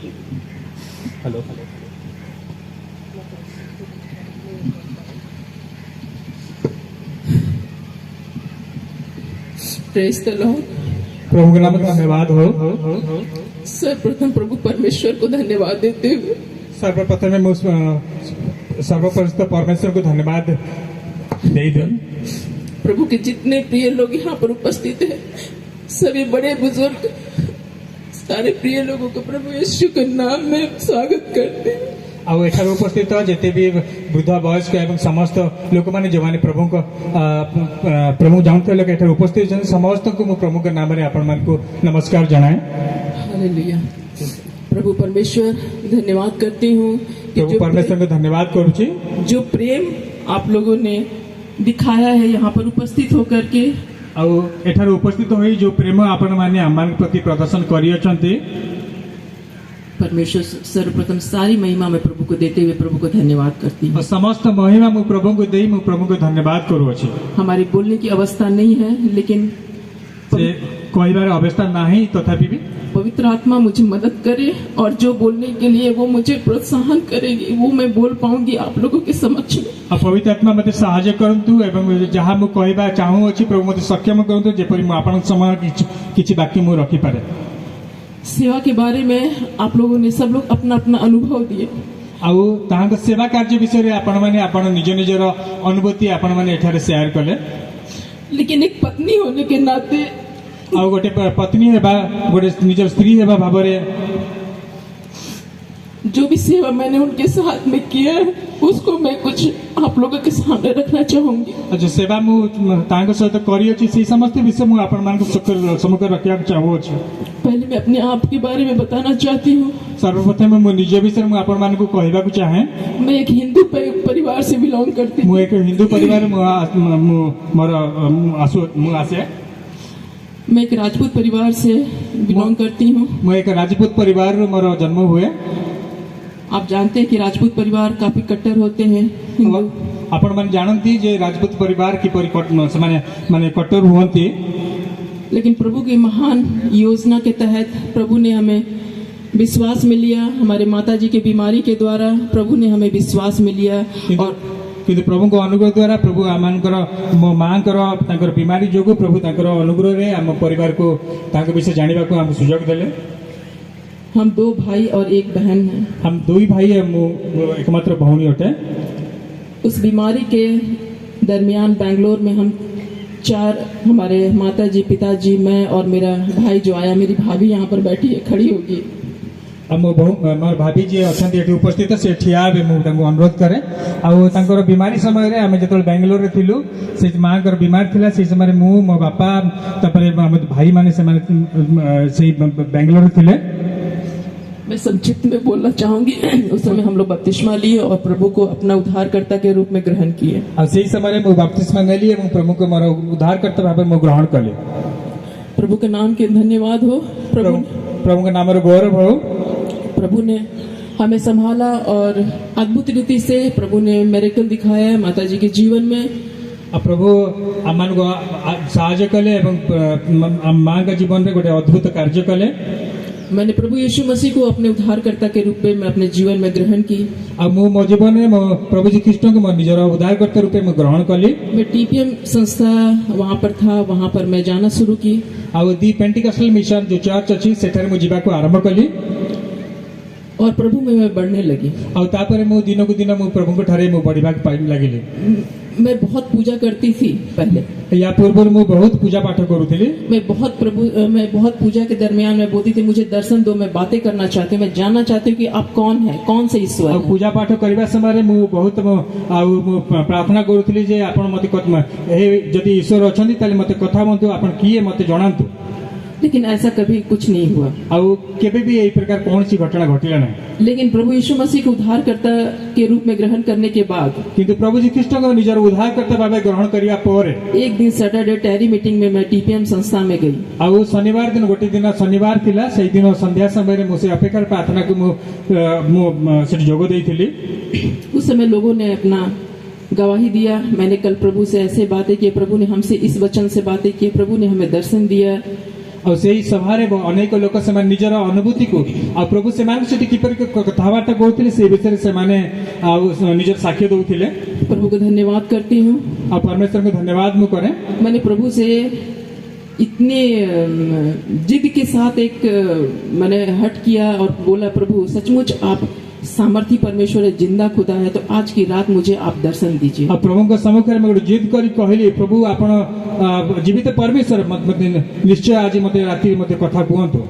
Hello praise the lord. प्रभु के नाम में धन्यवाद हो। सर्वप्रथम प्रभु परमेश्वर को धन्यवाद देते हुए सर्वप्रथम मैं सर्वप्रथम परमेश्वर को धन्यवाद दे दूं। प्रभु के जितने प्रिय लोग यहाँ पर उपस्थित हैं, सभी बड़े बुजुर्ग, सारे प्रिय लोगों को प्रभु यीशु के नाम में स्वागत करते हैं। ଆଉ ଏଠାରେ ଉପସ୍ଥିତ ଯେତେ ବି ବୃଦ୍ଧ ବୟସ୍କ ଏବଂ ସମସ୍ତ ଲୋକମାନେ ଯେଉଁମାନେ ପ୍ରଭୁଙ୍କୁ ଜାଣୁଥିବା ଲୋକ ଏଠାରେ ଉପସ୍ଥିତ ଅଛନ୍ତି, ସମସ୍ତଙ୍କୁ ମୁଁ ପ୍ରଭୁଙ୍କ ନାମରେ ଆପଣମାନଙ୍କୁ ନମସ୍କାର ଜଣାଏ। हालेलुया। प्रभु परमेश्वर धन्यवाद करती हूँ कि प्रभु परमेश्वर को धन्यवाद करूची जो प्रेम आप लोगों ने दिखाया है यहाँ पर उपस्थित होकर के, ଆଉ ଏଠାରେ ଉପସ୍ଥିତ ହୋଇ ଯେଉଁ ପ୍ରେମ ଆପଣମାନେ ଆମମାନଙ୍କ ପ୍ରତି ପ୍ରଦର୍ଶନ କରିଅଛନ୍ତି, परमेश्वर सर्वप्रथम सारी महिमा में प्रभु को देते हुए प्रभु को धन्यवाद करती हूँ। समस्त महिमा ମୁଁ ପ୍ରଭୁଙ୍କୁ ଦେଇ ମୁଁ ପ୍ରଭୁଙ୍କୁ ଧନ୍ୟବାଦ କରୁଅଛି। हमारी बोलने की अवस्था नहीं है, लेकिन ସେ କହିବାର ଅବସ୍ଥା ନାହିଁ, ତଥାପି ବି पवित्र आत्मा मुझे मदद करे और जो बोलने के लिए वो मुझे प्रोत्साहन करेगी वो मैं बोल पाऊंगी आप लोगों के समक्ष में। पवित्र आत्मा मते साहाय्य करंतु एवं जहाँ ମୁଁ କହିବା ଚାହୁଁଅଛି ପ୍ରଭୁ ମୋତେ ସକ୍ଷମ କରନ୍ତୁ ଯେପରି ମୁଁ ଆପଣଙ୍କ ସମୟ କିଛି ବାକ୍ୟ ମୁଁ ରଖିପାରେ। सेवा के बारे में आप लोगों ने सब लोग अपना अपना अनुभव दिए। ଆଉ ତାଙ୍କ ସେବା କାର୍ଯ୍ୟ ବିଷୟରେ ଆପଣମାନେ ଆପଣ ନିଜ ନିଜର ଅନୁଭୂତି ଆପଣମାନେ ଏଠାରେ ସେୟାର କଲେ। लेकिन एक पत्नी होने के नाते ଆଉ ଗୋଟେ ପତ୍ନୀ ହେବା, ଗୋଟେ ନିଜର ସ୍ତ୍ରୀ ହେବା ଭାବରେ जो भी सेवा मैंने उनके साथ में किया है उसको मैं कुछ आप लोगों के सामने रखना चाहूंगी। जो सेवा ମୁଁ ତାଙ୍କ ସହିତ କରିଅଛି ସେହି ସମସ୍ତ ବିଷୟ ମୁଁ ଆପଣମାନଙ୍କ ସମ୍ମୁଖରେ ରଖିବାକୁ ଚାହୁଁଅଛି। पहले मैं अपने आप के बारे में बताना चाहती हूँ। सर्वप्रथम ମୁଁ ନିଜ ବିଷୟରେ ମୁଁ ଆପଣମାନଙ୍କୁ କହିବାକୁ ଚାହେଁ। मैं एक हिंदू परिवार से बिलोंग करती हूँ। ମୁଁ ଏକ ହିନ୍ଦୁ ପରିବାର ମୁଁ ଆସେ। मैं एक राजपूत परिवार से बिलोंग करती हूँ। ମୁଁ ଏକ ରାଜପୁତ ପରିବାରରୁ ମୋର ଜନ୍ମ ହୁଏ। आप जानते हैं कि राजपूत परिवार काफी कट्टर होते हैं। ଆପଣ ମାନେ ଜାଣନ୍ତି ଯେ ରାଜପୁତ ପରିବାର କିପରି ମାନେ କଟ୍ଟର ହୁଅନ୍ତି। लेकिन प्रभु की महान योजना के तहत प्रभु ने हमें विश्वास में लिया। हमारे माता जी की बीमारी के द्वारा प्रभु ने हमें विश्वास में लिया और କିନ୍ତୁ ପ୍ରଭୁଙ୍କ ଅନୁଗ୍ରହ ଦ୍ୱାରା ପ୍ରଭୁ ଆମମାନଙ୍କର ମୋ ମାଙ୍କର ତାଙ୍କର ବିମାରୀ ଯୋଗୁଁ ପ୍ରଭୁ ତାଙ୍କର ଅନୁଗ୍ରହରେ ଆମ ପରିବାରକୁ ତାଙ୍କ ବିଷୟ ଜାଣିବାକୁ ଆମକୁ ସୁଯୋଗ ଦେଲେ। हम 2 भाई और 1 बहन हैं। हम 2 भाई है, एकमात्र भौणी होते। उस बीमारी के दरमियान बेंगलोर में हम 4 हमारे माता जी, पिताजी, मैं और मेरा भाई जो आया, मेरी भाभी यहाँ पर बैठी है, खड़ी होगी। मोर भाभी जी अच्छा ये उपस्थित से ठिया मुझे अनुरोध करे। आर बीमारी समय आम जो बेंगलोर थिलु से माँ बीमार थिला से समय मु मो बापा भाई माने से बेंगलोर थिले। मैं संक्षिप्त में बोलना चाहूंगी। उस समय हम लोग बपतिस्मा लिए और प्रभु को अपना उद्धारकर्ता के रूप में ग्रहण किए। से समय मु बपतिस्मा नेली एवं प्रभु को मोर उद्धारकर्ता भाव में ग्रहण कले। प्रभु के नाम के धन्यवाद हो। प्रभु के नाम गौरव हो। प्रभु ने हमें संभाला और अद्भुत रीति से प्रभु ने मिरेकल दिखाया है माता जी के जीवन में। प्रभु आम को साहाय्य कले एवं माँ का जीवन में गोटे अद्भुत कार्य कले। मैंने प्रभु यीशु मसीह को अपने उद्धारकर्ता के रूप में अपने जीवन में ग्रहण की। मो जीवन में प्रभु जी कृष्ण को निजर उद्धारकर्ता रूप में ग्रहण कली। मैं टीपीएम संस्था वहाँ पर था, वहाँ पर मैं जाना शुरू की। दी पेंटिकॉस्टल मिशन जो चर्च अच्छी सेठारे मु जीवा को आरंभ कली और प्रभु में मैं बढ़ने लगी। और तापर मु दिनों को दिन मु प्रभु को ठारे मु बढ़िबा लगिली। मैं बहुत पूजा करती थी पहले। या पूर्व मु बहुत पूजा पाठ करूथली। मैं बहुत पूजा के दरमियान में बोलती थी मुझे दर्शन दो, मैं बातें करना चाहती हूँ, मैं जानना चाहती हूँ कि आप कौन है, कौन से ईश्वर है। पूजा पाठ करबा समय मु बहुत प्रार्थना करूथली जे आपण मते जदि ईश्वर अछंती ताले मते कथा म्हणतु, आपण किए मते जणांतु। लेकिन ऐसा कभी कुछ नहीं हुआ। केबे भी यही प्रकार कौन सी घटना घटिला नहीं। लेकिन प्रभु यीशु मसीह को उद्धारकर्ता के रूप में ग्रहण करने के बाद किंतु प्रभु जी कृष्ण को निजर उद्धारकर्ता भाव ग्रहण करिया पोरे एक दिन सैटरडे टैरी मीटिंग में मैं टीपीएम संस्था में गई। आउ शनिवार दिन गोटे दिन शनिवार थिला से दिन संध्या समय रे मुसे अपेक्षा प्रार्थना को मु से जोग देइथिली। उस समय लोगों ने अपना गवाही दिया। मैंने कल प्रभु से ऐसे बातें की, प्रभु ने हमसे इस वचन से बातें की, प्रभु ने हमें दर्शन दिया ଆଉ ସେଇ ସଭାରେ ଅନେକ ଲୋକ ସେମାନେ ନିଜର ଅନୁଭୂତିକୁ ଆଉ ପ୍ରଭୁ ସେମାନଙ୍କୁ ସେଠି କିପରି କଥାବାର୍ତ୍ତା କରୁଥିଲେ ସେ ବିଷୟରେ ସେମାନେ ଆଉ ନିଜର ସାକ୍ଷ୍ୟ ଦଉଥିଲେ। प्रभु को धन्यवाद करती हूँ। ଆଉ ପରମେଶ୍ୱରଙ୍କୁ ଧନ୍ୟବାଦ ମୁଁ କରେ। मैंने प्रभु से इतने जिद के साथ एक मैंने हट किया और बोला, प्रभु सचमुच आप सामर्थी परमेश्वर है, जिंदा खुदा है, तो आज की रात मुझे आप दर्शन दीजिए। ଆଉ ପ୍ରଭୁଙ୍କ ସମ୍ମୁଖରେ ମୁଁ ଗୋଟେ ଜିଦ୍ କରି କହିଲି, ପ୍ରଭୁ ଆପଣ ଜୀବିତ ପରମେଶ୍ୱର, ମୋତେ ନିଶ୍ଚୟ ଆଜି ମୋତେ ରାତି ମୋତେ କଥା କୁହନ୍ତୁ।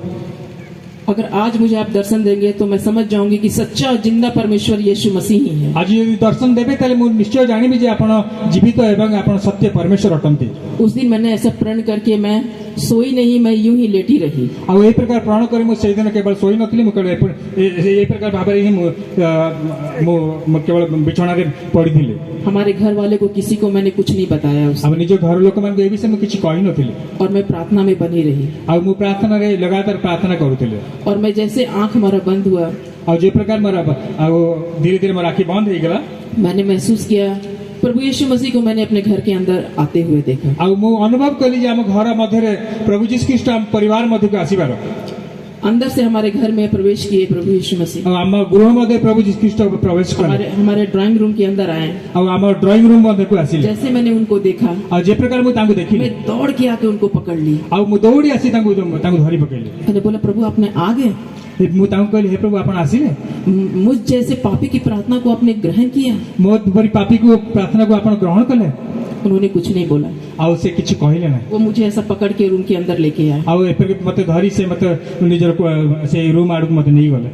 अगर आज मुझे आप दर्शन देंगे तो मैं समझ जाऊंगी कि सच्चा जिंदा परमेश्वर यीशु मसीह ही है। ଆଜି ଯଦି ଦର୍ଶନ ଦେବେ ତାହେଲେ ମୁଁ ନିଶ୍ଚୟ ଜାଣିବି ଯେ ଆପଣ ଜୀବିତ ଏବଂ ଆପଣ ସତ୍ୟ ପରମେଶ୍ୱର ଅଟନ୍ତି। उस दिन मैंने ऐसा प्रण करके मैं सोई नहीं, मैं यूं ही लेटी रही। ଆଉ ଏହି ପ୍ରକାର ପ୍ରଣ କରି ମୁଁ ସେଇଦିନ କେବଳ ଶୋଇ ନଥିଲି, ମୁଁ କେବଳ ଏହି ପ୍ରକାର ଭାବରେ ହିଁ ମୁଁ କେବଳ ବିଛଣାରେ ପଡ଼ିଥିଲି। हमारे घर वाले को किसी को मैंने कुछ नहीं बताया उस, ଆଉ ନିଜ ଘର ଲୋକମାନଙ୍କୁ ଏ ବିଷୟରେ ମୁଁ କିଛି କହିନଥିଲି। और मैं प्रार्थना में बनी रही। ଆଉ ମୁଁ ପ୍ରାର୍ଥନାରେ ଲଗାତାର ପ୍ରାର୍ଥନା କରୁଥିଲି। और मैं जैसे आंख हमारा बंद हुआ, ଆଉ ଯେ ପ୍ରକାର ମୋର ଆଉ ଧୀରେ ଧୀରେ ମୋର ଆଖି ବନ୍ଦ ହେଇଗଲା। मैंने महसूस किया प्रभु यीशु मसीह को मैंने अपने घर के अंदर आते हुए देखा। ଆଉ ମୁଁ ଅନୁଭବ କଲି ଯେ ଆମ ଘର ମଧ୍ୟରେ ପ୍ରଭୁ ଯୀଶୁ ଖ୍ରୀଷ୍ଟ ଆମ ପରିବାର ମଧ୍ୟକୁ ଆସିବାର। अंदर से हमारे घर में प्रवेश किए प्रभु यीशु मसीह। ଆଉ ଆମ ଗୃହ ମଧ୍ୟରେ ପ୍ରଭୁ ଯୀଶୁ ଖ୍ରୀଷ୍ଟ ପ୍ରବେଶ କଲେ। हमारे ड्राइंग रूम के अंदर आए। ଆଉ ଆମ ଡ୍ରଇଂ ରୁମ୍ ମଧ୍ୟକୁ ଆସିଲେ। जैसे मैंने उनको देखा, ଆଉ ଯେ ପ୍ରକାର ମୁଁ ତାଙ୍କୁ ଦେଖିଲି, मैं दौड़ के आके उनको पकड़ ली। ଆଉ ମୁଁ ଦୌଡ଼ି ଆସି ତାଙ୍କୁ ଧରି ପକେଇଲି। मैंने बोला, प्रभु आपने आ गए? ମୁଁ ତାଙ୍କୁ କହିଲି, ହେ ପ୍ରଭୁ ଆପଣ ଆସିଲେ? मुझ जैसे पापी की प्रार्थना को आपने ग्रहण किया? ମୋ ପରି ପାପୀକୁ ପ୍ରାର୍ଥନାକୁ ଆପଣ ଗ୍ରହଣ କଲେ? उन्होंने कुछ नहीं बोला। ଆଉ ସେ କିଛି କହିଲେ ନାହିଁ। वो मुझे ऐसा पकड़ के रूम के अंदर लेके आए ଆଉ ଏପରି ମତେ ଧରି ସେ ମତେ ନିଜର ସେ ରୁମ୍ ଆଡ଼କୁ ମତେ ନେଇଗଲେ।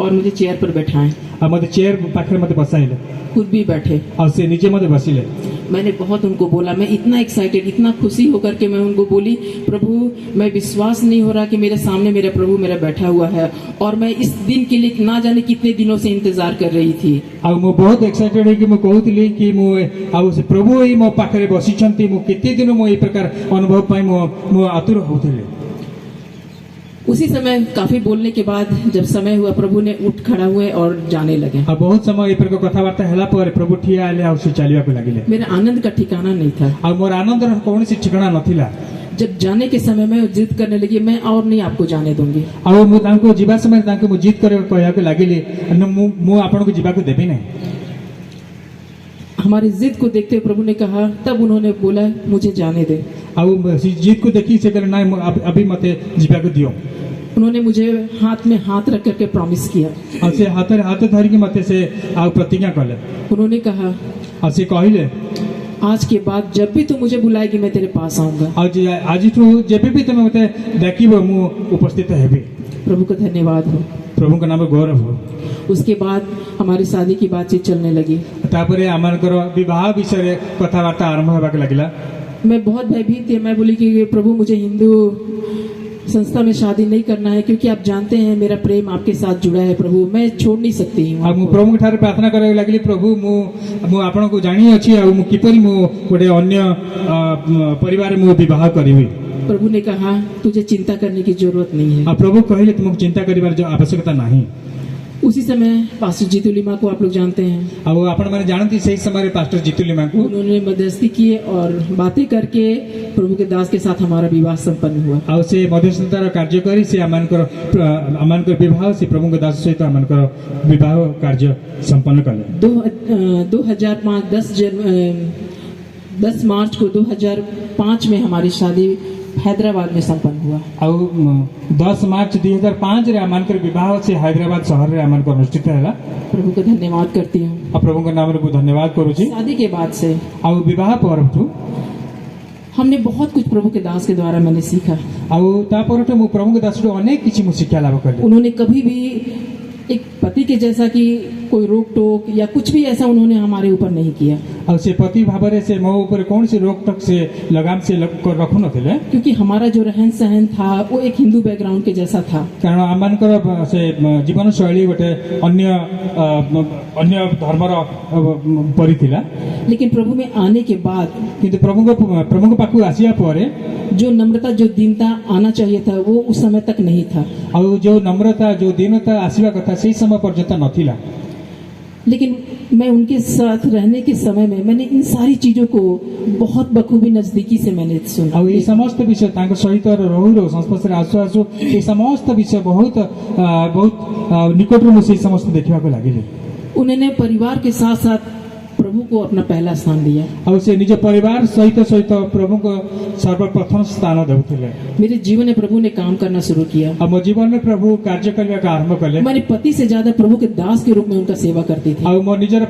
और मुझे चेयर पर बैठाए। ଆଉ ମତେ ଚେୟାର ପାଖରେ ମତେ ବସାଇଲେ। खुद भी बैठे। ଆଉ ସେ ନିଜେ ମତେ ବସିଲେ। मैंने बहुत उनको बोला, मैं इतना एक्साइटेड, इतना खुशी होकर के मैं उनको बोली, प्रभु मैं विश्वास नहीं हो रहा कि मेरे सामने मेरा प्रभु मेरा बैठा हुआ है, और मैं इस दिन के लिए ना जाने कितने दिनों से इंतजार कर रही थी। ଆଉ ମୁଁ ବହୁତ ଏକ୍ସାଇଟେଡ୍ ହେଇକି ମୁଁ କହୁଥିଲି କି ମୁଁ ଆଉ ସେ ପ୍ରଭୁ ଏଇ ମୋ ପାଖରେ ବସିଛନ୍ତି, ମୁଁ କେତେ ଦିନ ମୁଁ ଏଇ ପ୍ରକାର ଅନୁଭବ ପାଇଁ ମୁଁ ଆତୁର ହଉଥିଲି। उसी समय काफी बोलने के बाद जब समय हुआ, प्रभु ने उठ खड़ा हुए और जाने लगे। ଆଉ ବହୁତ ସମୟ ଏଇ ପ୍ରକାର କଥାବାର୍ତ୍ତା ହେଲା ପରେ ପ୍ରଭୁ ଠିଆ ହେଲେ ଆଉ ସେ ଚାଲିବାକୁ ଲାଗିଲେ। मेरा आनंद का ठिकाना नहीं था। ଆଉ ମୋର ଆନନ୍ଦର କୌଣସି ଠିକଣା ନଥିଲା। जब जाने के समय में जिद करने लगी, मैं और नहीं आपको जाने दूंगी। ଆଉ ମୁଁ ତାଙ୍କୁ ଯିବା ସମୟରେ ତାଙ୍କୁ ମୁଁ ଜିଦ୍ କହିବାକୁ ଲାଗିଲି, ମୁଁ ଆପଣଙ୍କୁ ଯିବାକୁ ଦେବି ନାହିଁ। हमारी जिद को देखते हुए प्रभु ने कहा, तब उन्होंने बोला, मुझे जाने दे। ଆଉ ସେ ଜିଦ୍ କୁ ଦେଖି ସେ କହିଲେ, ନାଇଁ अभी ମତେ ଯିବାକୁ ଦିଅ। उन्होंने मुझे हाथ में हाथ रख करके प्रॉमिस किया। ଆଉ ସେ ହାତରେ ହାତ ଧରିକି ମତେ ସେ ଆଉ ପ୍ରତିଜ୍ଞା କଲେ। उन्होंने कहा, ଆଉ ସେ କହିଲେ, आज के बाद जब भी तू मुझे बुलाएगी मैं तेरे पास आऊंगा। ଆଉ ଆଜିଠୁ ଯେବେ ବି ତମେ ମତେ ଡାକିବ ମୁଁ ଉପସ୍ଥିତ ହେବି। प्रभु का धन्यवाद हो। ପ୍ରଭୁଙ୍କ ନାମ ଗୌରବ ହଉ। उसके बाद हमारी शादी की बातचीत चलने लगी। ତାପରେ ଆମଙ୍କର ବିବାହ ବିଷୟରେ କଥାବାର୍ତ୍ତା ଆରମ୍ଭ ହେବାକୁ ଲାଗିଲା। मैं बहुत भयभीत थी। मैं बोली कि प्रभु मुझे हिंदू संस्था में शादी नहीं करना है, क्योंकि आप जानते हैं मेरा प्रेम आपके साथ जुड़ा है प्रभु, मैं छोड़ नहीं सकती हूँ। ଆଉ ମୁଁ ପ୍ରଭୁଙ୍କ ଠାରେ ପ୍ରାର୍ଥନା କରିବାକୁ ଲାଗିଲି, ପ୍ରଭୁ ମୁଁ ଆପଣଙ୍କୁ ଜାଣିଅଛି ଆଉ ମୁଁ କିପରି ମୁଁ ଗୋଟେ ଅନ୍ୟ ପରିବାରରେ ମୁଁ ବିବାହ କରିବି। प्रभु ने कहा, तुझे चिंता करने की जरूरत नहीं है। ଆଉ ପ୍ରଭୁ କହିଲେ ତୁମକୁ ଚିନ୍ତା କରିବାର ଆବଶ୍ୟକତା ନାହିଁ। उसी समय पास्टर जीतू लिमा को आप लोग जानते हैं, ଆଉ ଆପଣମାନେ ଜାଣନ୍ତି ସେହି ସମୟରେ ପାଷ୍ଟର ଜିତୁ लिमाଙ୍କୁ उन्होंने मध्यस्थी किए और बातें करके प्रभु के दास के साथ हमारा विवाह संपन्न हुआ। ଆଉ ସେ ମଧ୍ୟସ୍ଥତାର କାର୍ଯ୍ୟ କରି ସେ ଆମମାନଙ୍କର ବିବାହ ସେ ପ୍ରଭୁଙ୍କ ଦାସ ସହିତ ଆମମାନଙ୍କର ବିବାହ କାର୍ଯ୍ୟ ସମ୍ପନ୍ନ କଲେ। 2005 10 मार्च को 2005 में हमारी शादी हैदराबाद में संपन्न हुआ। ଆଉ 10 ମାର୍ଚ୍ଚ 2005 ରେ ଆମମାନଙ୍କର ବିବାହ ସେ ହାଇଦ୍ରାବାଦ ସହରରେ ଆମମାନଙ୍କର ଅନୁଷ୍ଠିତ ହେଲା। प्रभु का धन्यवाद करती हूँ। ଆଉ ପ୍ରଭୁଙ୍କ ନାମରେ ମୁଁ ଧନ୍ୟବାଦ କରୁଛି। शादी के बाद से ଆଉ ବିବାହ ପରଠୁ हमने बहुत कुछ प्रभु के दास के द्वारा मैंने सीखा। ଆଉ ତା ପରଠୁ ମୁଁ ପ୍ରଭୁଙ୍କ ଦାସଠୁ ଅନେକ କିଛି ମୁଁ ଶିକ୍ଷା ଲାଭ କଲି। उन्होंने कभी भी एक पति के जैसा कि कोई रोक टोक या कुछ भी ऐसा उन्होंने हमारे ऊपर नहीं किया। ଆଉ ସେ ପତି ଭାବରେ ସେ ମୋ ଉପରେ କୌଣସି ରୋକଟୋକ ସେ ଲଗାମ ସେ ରଖୁନଥିଲେ। क्योंकि हमारा जो रहन सहन था वो एक हिंदू बैकग्राउंड के जैसा था। କାରଣ ଆମମାନଙ୍କର ସେ ଜୀବନ ଶୈଳୀ ଗୋଟେ ଅନ୍ୟ ଧର୍ମର ପରି ଥିଲା। लेकिन प्रभु में आने के बाद କିନ୍ତୁ ପ୍ରଭୁଙ୍କ ପାଖକୁ ଆସିବା ପରେ जो नम्रता जो दीनता आना चाहिए था वो उस समय तक नहीं था। ଆଉ ଯୋଉ ନମ୍ରତା ଯୋଉ ଦୀନତା ଆସିବା କଥା ସେଇ ସମୟ ପର୍ଯ୍ୟନ୍ତ ନଥିଲା। लेकिन मैं उनके साथ रहने के समय में मैंने इन सारी चीजों को बहुत बखूबी नजदीकी से मैंने सुना। ଆଉ ଏଇ ସମସ୍ତ ବିଷୟ ତାଙ୍କ ସହିତ ରହୁ ରହୁ ସଂସ୍ପର୍ଶରେ ଆସୁ ଆସୁ ଏଇ ସମସ୍ତ ବିଷୟ ବହୁତ ନିକଟରୁ ମୁଁ ସେଇ ସମସ୍ତ ଦେଖିବାକୁ ଲାଗିଲି। उन्होंने परिवार के साथ साथ प्रभु को अपना पहला स्थान दिया। ଆଉ ସେ ନିଜ ପରିବାର ସହିତ ସହିତ ପ୍ରଭୁଙ୍କ ସର୍ବପ୍ରଥମ ସ୍ଥାନ ଦେଉଥିଲେ। मेरे जीवन में प्रभु ने काम करना शुरू किया। ଆଉ ମୋ ଜୀବନରେ ପ୍ରଭୁ କାର୍ଯ୍ୟ କରିବାକୁ ଆରମ୍ଭ କଲେ। मैंने पति से ज्यादा प्रभु के दास के रूप में उनका सेवा करती थी। ଆଉ ମୋ ନିଜର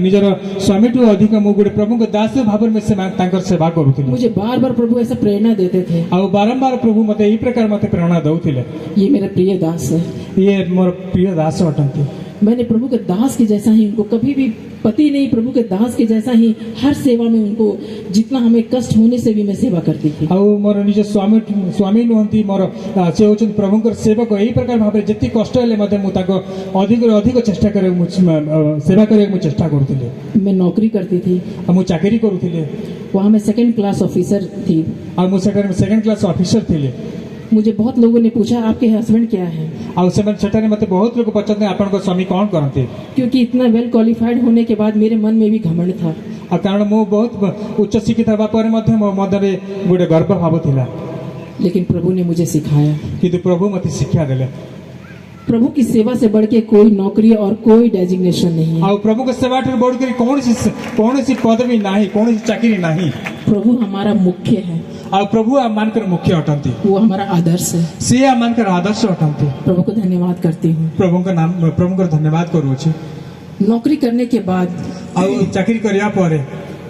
ନିଜର ସ୍ୱାମୀଠୁ ଅଧିକ ମୁଁ ଗୋଟେ ପ୍ରଭୁଙ୍କ ଦାସ ଭାବରେ ତାଙ୍କର ସେବା କରୁଥିଲି। मुझे बार बार प्रभु ऐसा प्रेरणा देते थे। ଆଉ ବାରମ୍ବାର ପ୍ରଭୁ ମତେ ଏଇ ପ୍ରକାର ମତେ ପ୍ରେରଣା ଦଉଥିଲେ। ये मेरा प्रिय दास है। ଇଏ ମୋର ପ୍ରିୟ ଦାସ ଅଟନ୍ତି। मैंने प्रभु के दास के जैसा ही उनको कभी भी पति नहीं, प्रभु के दास के जैसा ही हर सेवा में उनको जितना हमें कष्ट होने से भी मैं सेवा करती थी। ଆଉ ମୋର ନିଜ ସ୍ୱାମୀ ନୁହନ୍ତି, ମୋର ସେ ହେଉଛନ୍ତି ପ୍ରଭୁଙ୍କର ସେବକ। ଏଇ ପ୍ରକାର ଭାବରେ ଯେତିକି କଷ୍ଟ ହେଲେ ମଧ୍ୟ ମୁଁ ତାଙ୍କ ଅଧିକରୁ ଅଧିକ ଚେଷ୍ଟା କରିବାକୁ ସେବା କରିବାକୁ ମୁଁ ଚେଷ୍ଟା କରୁଥିଲି। मैं नौकरी करती थी, ଆଉ ମୁଁ ଚାକିରି କରୁଥିଲି। वहाँ मैं सेकंड क्लास ऑफिसर थी। ଆଉ ମୁଁ ସେଠାରେ ସେକେଣ୍ଡ କ୍ଲାସ ଅଫିସର ଥିଲି। मुझे बहुत लोगों ने पूछा आपके हस्बैंड क्या है, ଆଉ ସେମାନେ ସେଠାରେ ମତେ ବହୁତ ଲୋକ ପଚାରନ୍ତି ଆପଣଙ୍କ ସ୍ୱାମୀ କ'ଣ କରନ୍ତି। क्योंकि इतना वेल क्वालिफाइड होने के बाद मेरे मन में भी घमंड था। ଆଉ କାରଣ ମୁଁ ବହୁତ ଉଚ୍ଚ ଶିକ୍ଷିତ ହେବା ପରେ ମଧ୍ୟ ମୋ ମଧ୍ୟରେ ଗୋଟେ ଗର୍ବ ଭାବ ଥିଲା। लेकिन प्रभु ने मुझे सिखाया। କିନ୍ତୁ ପ୍ରଭୁ ମତେ ଶିକ୍ଷା ଦେଲେ। प्रभु की सेवा से बढ़ के कोई नौकरी और कोई डेजिग्नेशन नहीं है। ଆଉ ପ୍ରଭୁଙ୍କ ସେବାଠାରୁ ବଢ଼ିକରି କୌଣସି ପଦବୀ ନାହିଁ, କୌଣସି ଚାକିରି ନାହିଁ। प्रभु हमारा मुख्य है, ଆଉ ପ୍ରଭୁ ଆମମାନଙ୍କର ମୁଖ୍ୟ ଅଟନ୍ତି। वो हमारा आदर्श है। ସେ ଆମମାନଙ୍କର ଆଦର୍ଶ ଅଟନ୍ତି। प्रभु को धन्यवाद करती हूँ। ପ୍ରଭୁଙ୍କର ଧନ୍ୟବାଦ କରୁଅଛି। नौकरी करने के बाद ଆଉ ଚାକିରି କରିବା ପରେ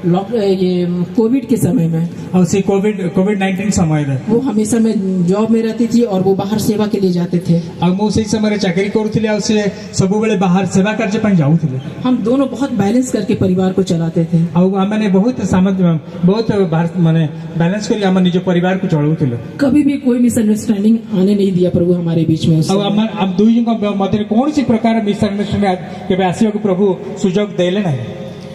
ये कोविड के समय में ଆଉ ସେ କୋଭିଡ-19 ସମୟରେ वो हमेशा मैं जॉब में रहती थी और वो बाहर सेवा के लिए जाते थे। ଆଉ ମୁଁ ସେଇ ସମୟରେ ଚାକିରି କରୁଥିଲି ଆଉ ସେ ସବୁବେଳେ ବାହାର ସେବା କାର୍ଯ୍ୟ ପାଇଁ ଯାଉଥିଲେ। हम दोनों बहुत बैलेंस करके परिवार को चलाते थे। ଆଉ ଆମମାନେ ବହୁତ ମାନେ ବାଲାନ୍ସ କରି ଆମ ନିଜ ପରିବାରକୁ ଚଳାଉଥିଲୁ। कभी भी कोई मिसअंडरस्टैंडिंग आने नहीं दिया प्रभु हमारे बीच में। ଆଉ ଆମ ଦୁଇଙ୍କ ମଧ୍ୟରେ କୌଣସି ପ୍ରକାର ମିସଅଣ୍ଡରଷ୍ଟାଣ୍ଡିଂ କେବେ ଆସିବାକୁ ପ୍ରଭୁ ସୁଯୋଗ ଦେଲେ ନାହିଁ।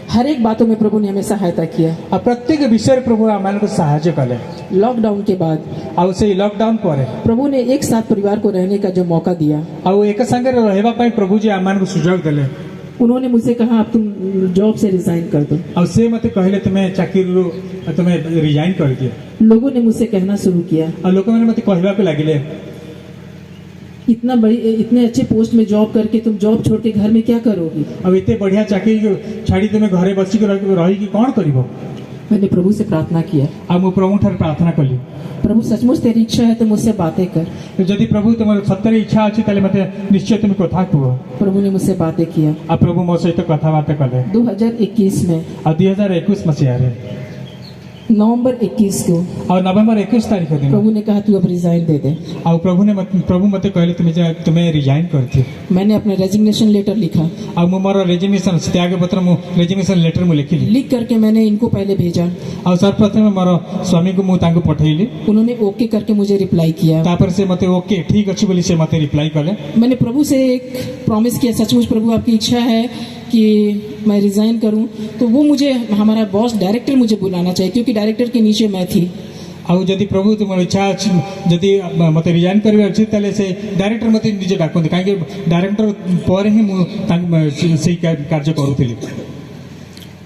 हर एक बातों में प्रभु ने हमें सहायता किया। ଆଉ ପ୍ରତ୍ୟେକ ବିଷୟରେ ପ୍ରଭୁ ଆମମାନଙ୍କୁ ସାହାଯ୍ୟ କଲେ। लॉकडाउन के बाद ଆଉ ସେଇ ଲକଡାଉନ ପରେ प्रभु ने एक साथ परिवार को रहने का जो मौका दिया, ଆଉ ଏକ ସାଙ୍ଗରେ ରହିବା ପାଇଁ ପ୍ରଭୁ ଯେ ଆମମାନଙ୍କୁ ସୁଯୋଗ ଦେଲେ। उन्होंने मुझसे कहा अब तुम जॉब से रिजाइन कर दो। ଆଉ ସେ ମତେ କହିଲେ ତୁମେ ଚାକିରିରୁ ତୁମେ ରିଜାଇନ୍ କରିଦିଅ। लोगों ने मुझसे कहना शुरू किया ଆଉ ଲୋକମାନେ ମତେ କହିବାକୁ ଲାଗିଲେ इतने अच्छे पोस्ट में जॉब करके तुम जॉब छोड़ के घर में क्या करोगी। ଆଉ ଏତେ ବଢିଆ ଚାକିରି ଛାଡି ତୁମେ ଘରେ ବସିକି ରହିକି କ'ଣ କରିବ। मैंने प्रभु से प्रार्थना किया, ଆଉ ମୁଁ ପ୍ରଭୁଠାରୁ ପ୍ରାର୍ଥନା କଲି, प्रभु सचमुच तेरी इच्छा है तो मुझसे बातें कर। ଯଦି ପ୍ରଭୁ ତୁମର ସତରେ ଇଚ୍ଛା ଅଛି ତାହେଲେ ମତେ ନିଶ୍ଚୟ ତୁମେ କଥା କୁହ। प्रभु ने मुझसे बातें किया। ଆଉ ପ୍ରଭୁ ମୋ ସହିତ କଥାବାର୍ତ୍ତା କଲେ। 2021 में ଆଉ 2021 ମସିହାରେ नवंबर 21 को ଆଉ ନଭେମ୍ବର 21 ତାରିଖ ଦିନ प्रभु ने कहा तू अब रिजाइन दे दे। ଆଉ ପ୍ରଭୁ ମତେ କହିଲେ ତୁମେ ରିଜାଇନ୍ କରିଦିଅ। मैंने अपना रेजिग्नेशन लेटर लिखा। ଆଉ ମୁଁ ମୋର ରେଜିଗ୍ନେସନ ତ୍ୟାଗପତ୍ର ମୁଁ ରେଜିଗ୍ନେସନ ଲେଟର ମୁଁ ଲେଖିଲି। लिख करके मैंने इनको पहले भेजा। ଆଉ ସର୍ବପ୍ରଥମେ ମୋର ସ୍ୱାମୀଙ୍କୁ ମୁଁ ତାଙ୍କୁ ପଠେଇଲି। उन्होंने ओके करके मुझे रिप्लाई किया। ତାପରେ ସେ ମତେ ଓକେ ଠିକ ଅଛି ବୋଲି ସେ ମତେ ରିପ୍ଲାଇ कले। मैंने प्रभु से एक प्रॉमिस किया, सचमुच प्रभु आपकी इच्छा है कि मैं रिजाइन करूं तो वो मुझे हमारा बॉस डायरेक्टर मुझे बुलाना चाहिए, क्योंकि डायरेक्टर के नीचे मैं थी। ଆଉ ଯଦି ପ୍ରଭୁ ତୁମର ଇଚ୍ଛା ଅଛି ଯଦି ମତେ ରିଜାଇନ୍ କରିବାର ଅଛି ତାହେଲେ ସେ ଡାଇରେକ୍ଟର ମତେ ନିଜେ ଡାକନ୍ତି, କାହିଁକି ଡାଇରେକ୍ଟର ପରେ ହିଁ ମୁଁ ସେଇ କାର୍ଯ୍ୟ କରୁଥିଲି।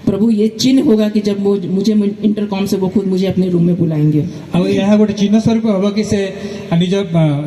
प्रभु ये चिन्ह होगा कि जब मुझे इंटरकॉम से वो खुद मुझे अपने रूम में बुलाएंगे। ଆଉ ଏହା ଗୋଟେ ଚିହ୍ନ ସ୍ୱରୂପ ହେବ କି ସେ ନିଜ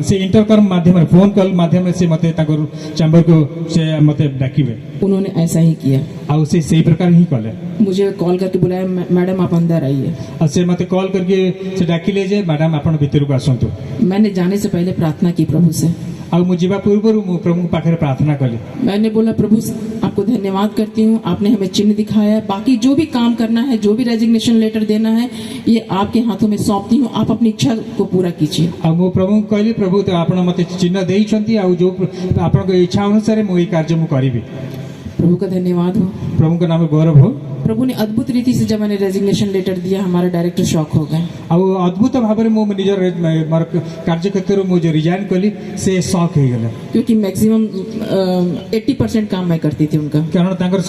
ସେ ଇଣ୍ଟରକମ୍ ମାଧ୍ୟମରେ ଫୋନ କଲ୍ ମାଧ୍ୟମରେ ସେ ମତେ ତାଙ୍କର ଚାମ୍ବରକୁ ସେ ମତେ ଡାକିବେ। उन्होंने ऐसा ही किया। ଆଉ ସେ ସେଇ ପ୍ରକାର ହିଁ କଲେ। मुझे कॉल करके बुलाया, मैडम आप अंदर आइए। ଆଉ ସେ ମତେ କଲ୍ କରିକି ସେ ଡାକିଲେ ଯେ ମ୍ୟାଡାମ ଆପଣ ଭିତରକୁ ଆସନ୍ତୁ। मैंने जाने से पहले प्रार्थना की प्रभु से। ଆଉ ମୁଁ ଯିବା ପୂର୍ବରୁ ମୁଁ ପ୍ରଭୁଙ୍କ ପାଖରେ ପ୍ରାର୍ଥନା କଲି। मैंने बोला प्रभु आपको धन्यवाद करती हूँ, आपने हमें चिन्ह दिखाया है, बाकी जो भी काम करना है, जो भी रेजिग्नेशन लेटर देना है, ये आपके हाथों में सौंपती हूँ, आप अपनी इच्छा को पूरा कीजिए। ଆଉ ମୁଁ ପ୍ରଭୁଙ୍କୁ କହିଲି ପ୍ରଭୁ ଆପଣ ମତେ ଚିହ୍ନ ଦେଇଛନ୍ତି ଆଉ ଯୋଉ ଆପଣଙ୍କ ଇଚ୍ଛା ଅନୁସାରେ ମୁଁ ଏଇ କାର୍ଯ୍ୟ ମୁଁ କରିବି। प्रभु का धन्यवाद हो। ପ୍ରଭୁଙ୍କ ନାମ ଗୌରବ ହଉ। प्रभु ने अद्भुत रीति से जब मैंने रेजिग्नेशन लेटर दिया हमारे डायरेक्टर शॉक हो गए ଆଉ ଅଦ୍ଭୁତ ଭାବରେ ମୁଁ ନିଜର ମୋର କାର୍ଯ୍ୟକ୍ଷେତ୍ରରୁ ମୁଁ ଯୋଉ ରିଜାଇନ୍ କଲି ସେ ସକ୍ ହେଇଗଲେ क्योंकि मैक्सिमम 80% काम मैं करती थी उनका କାରଣ ତାଙ୍କର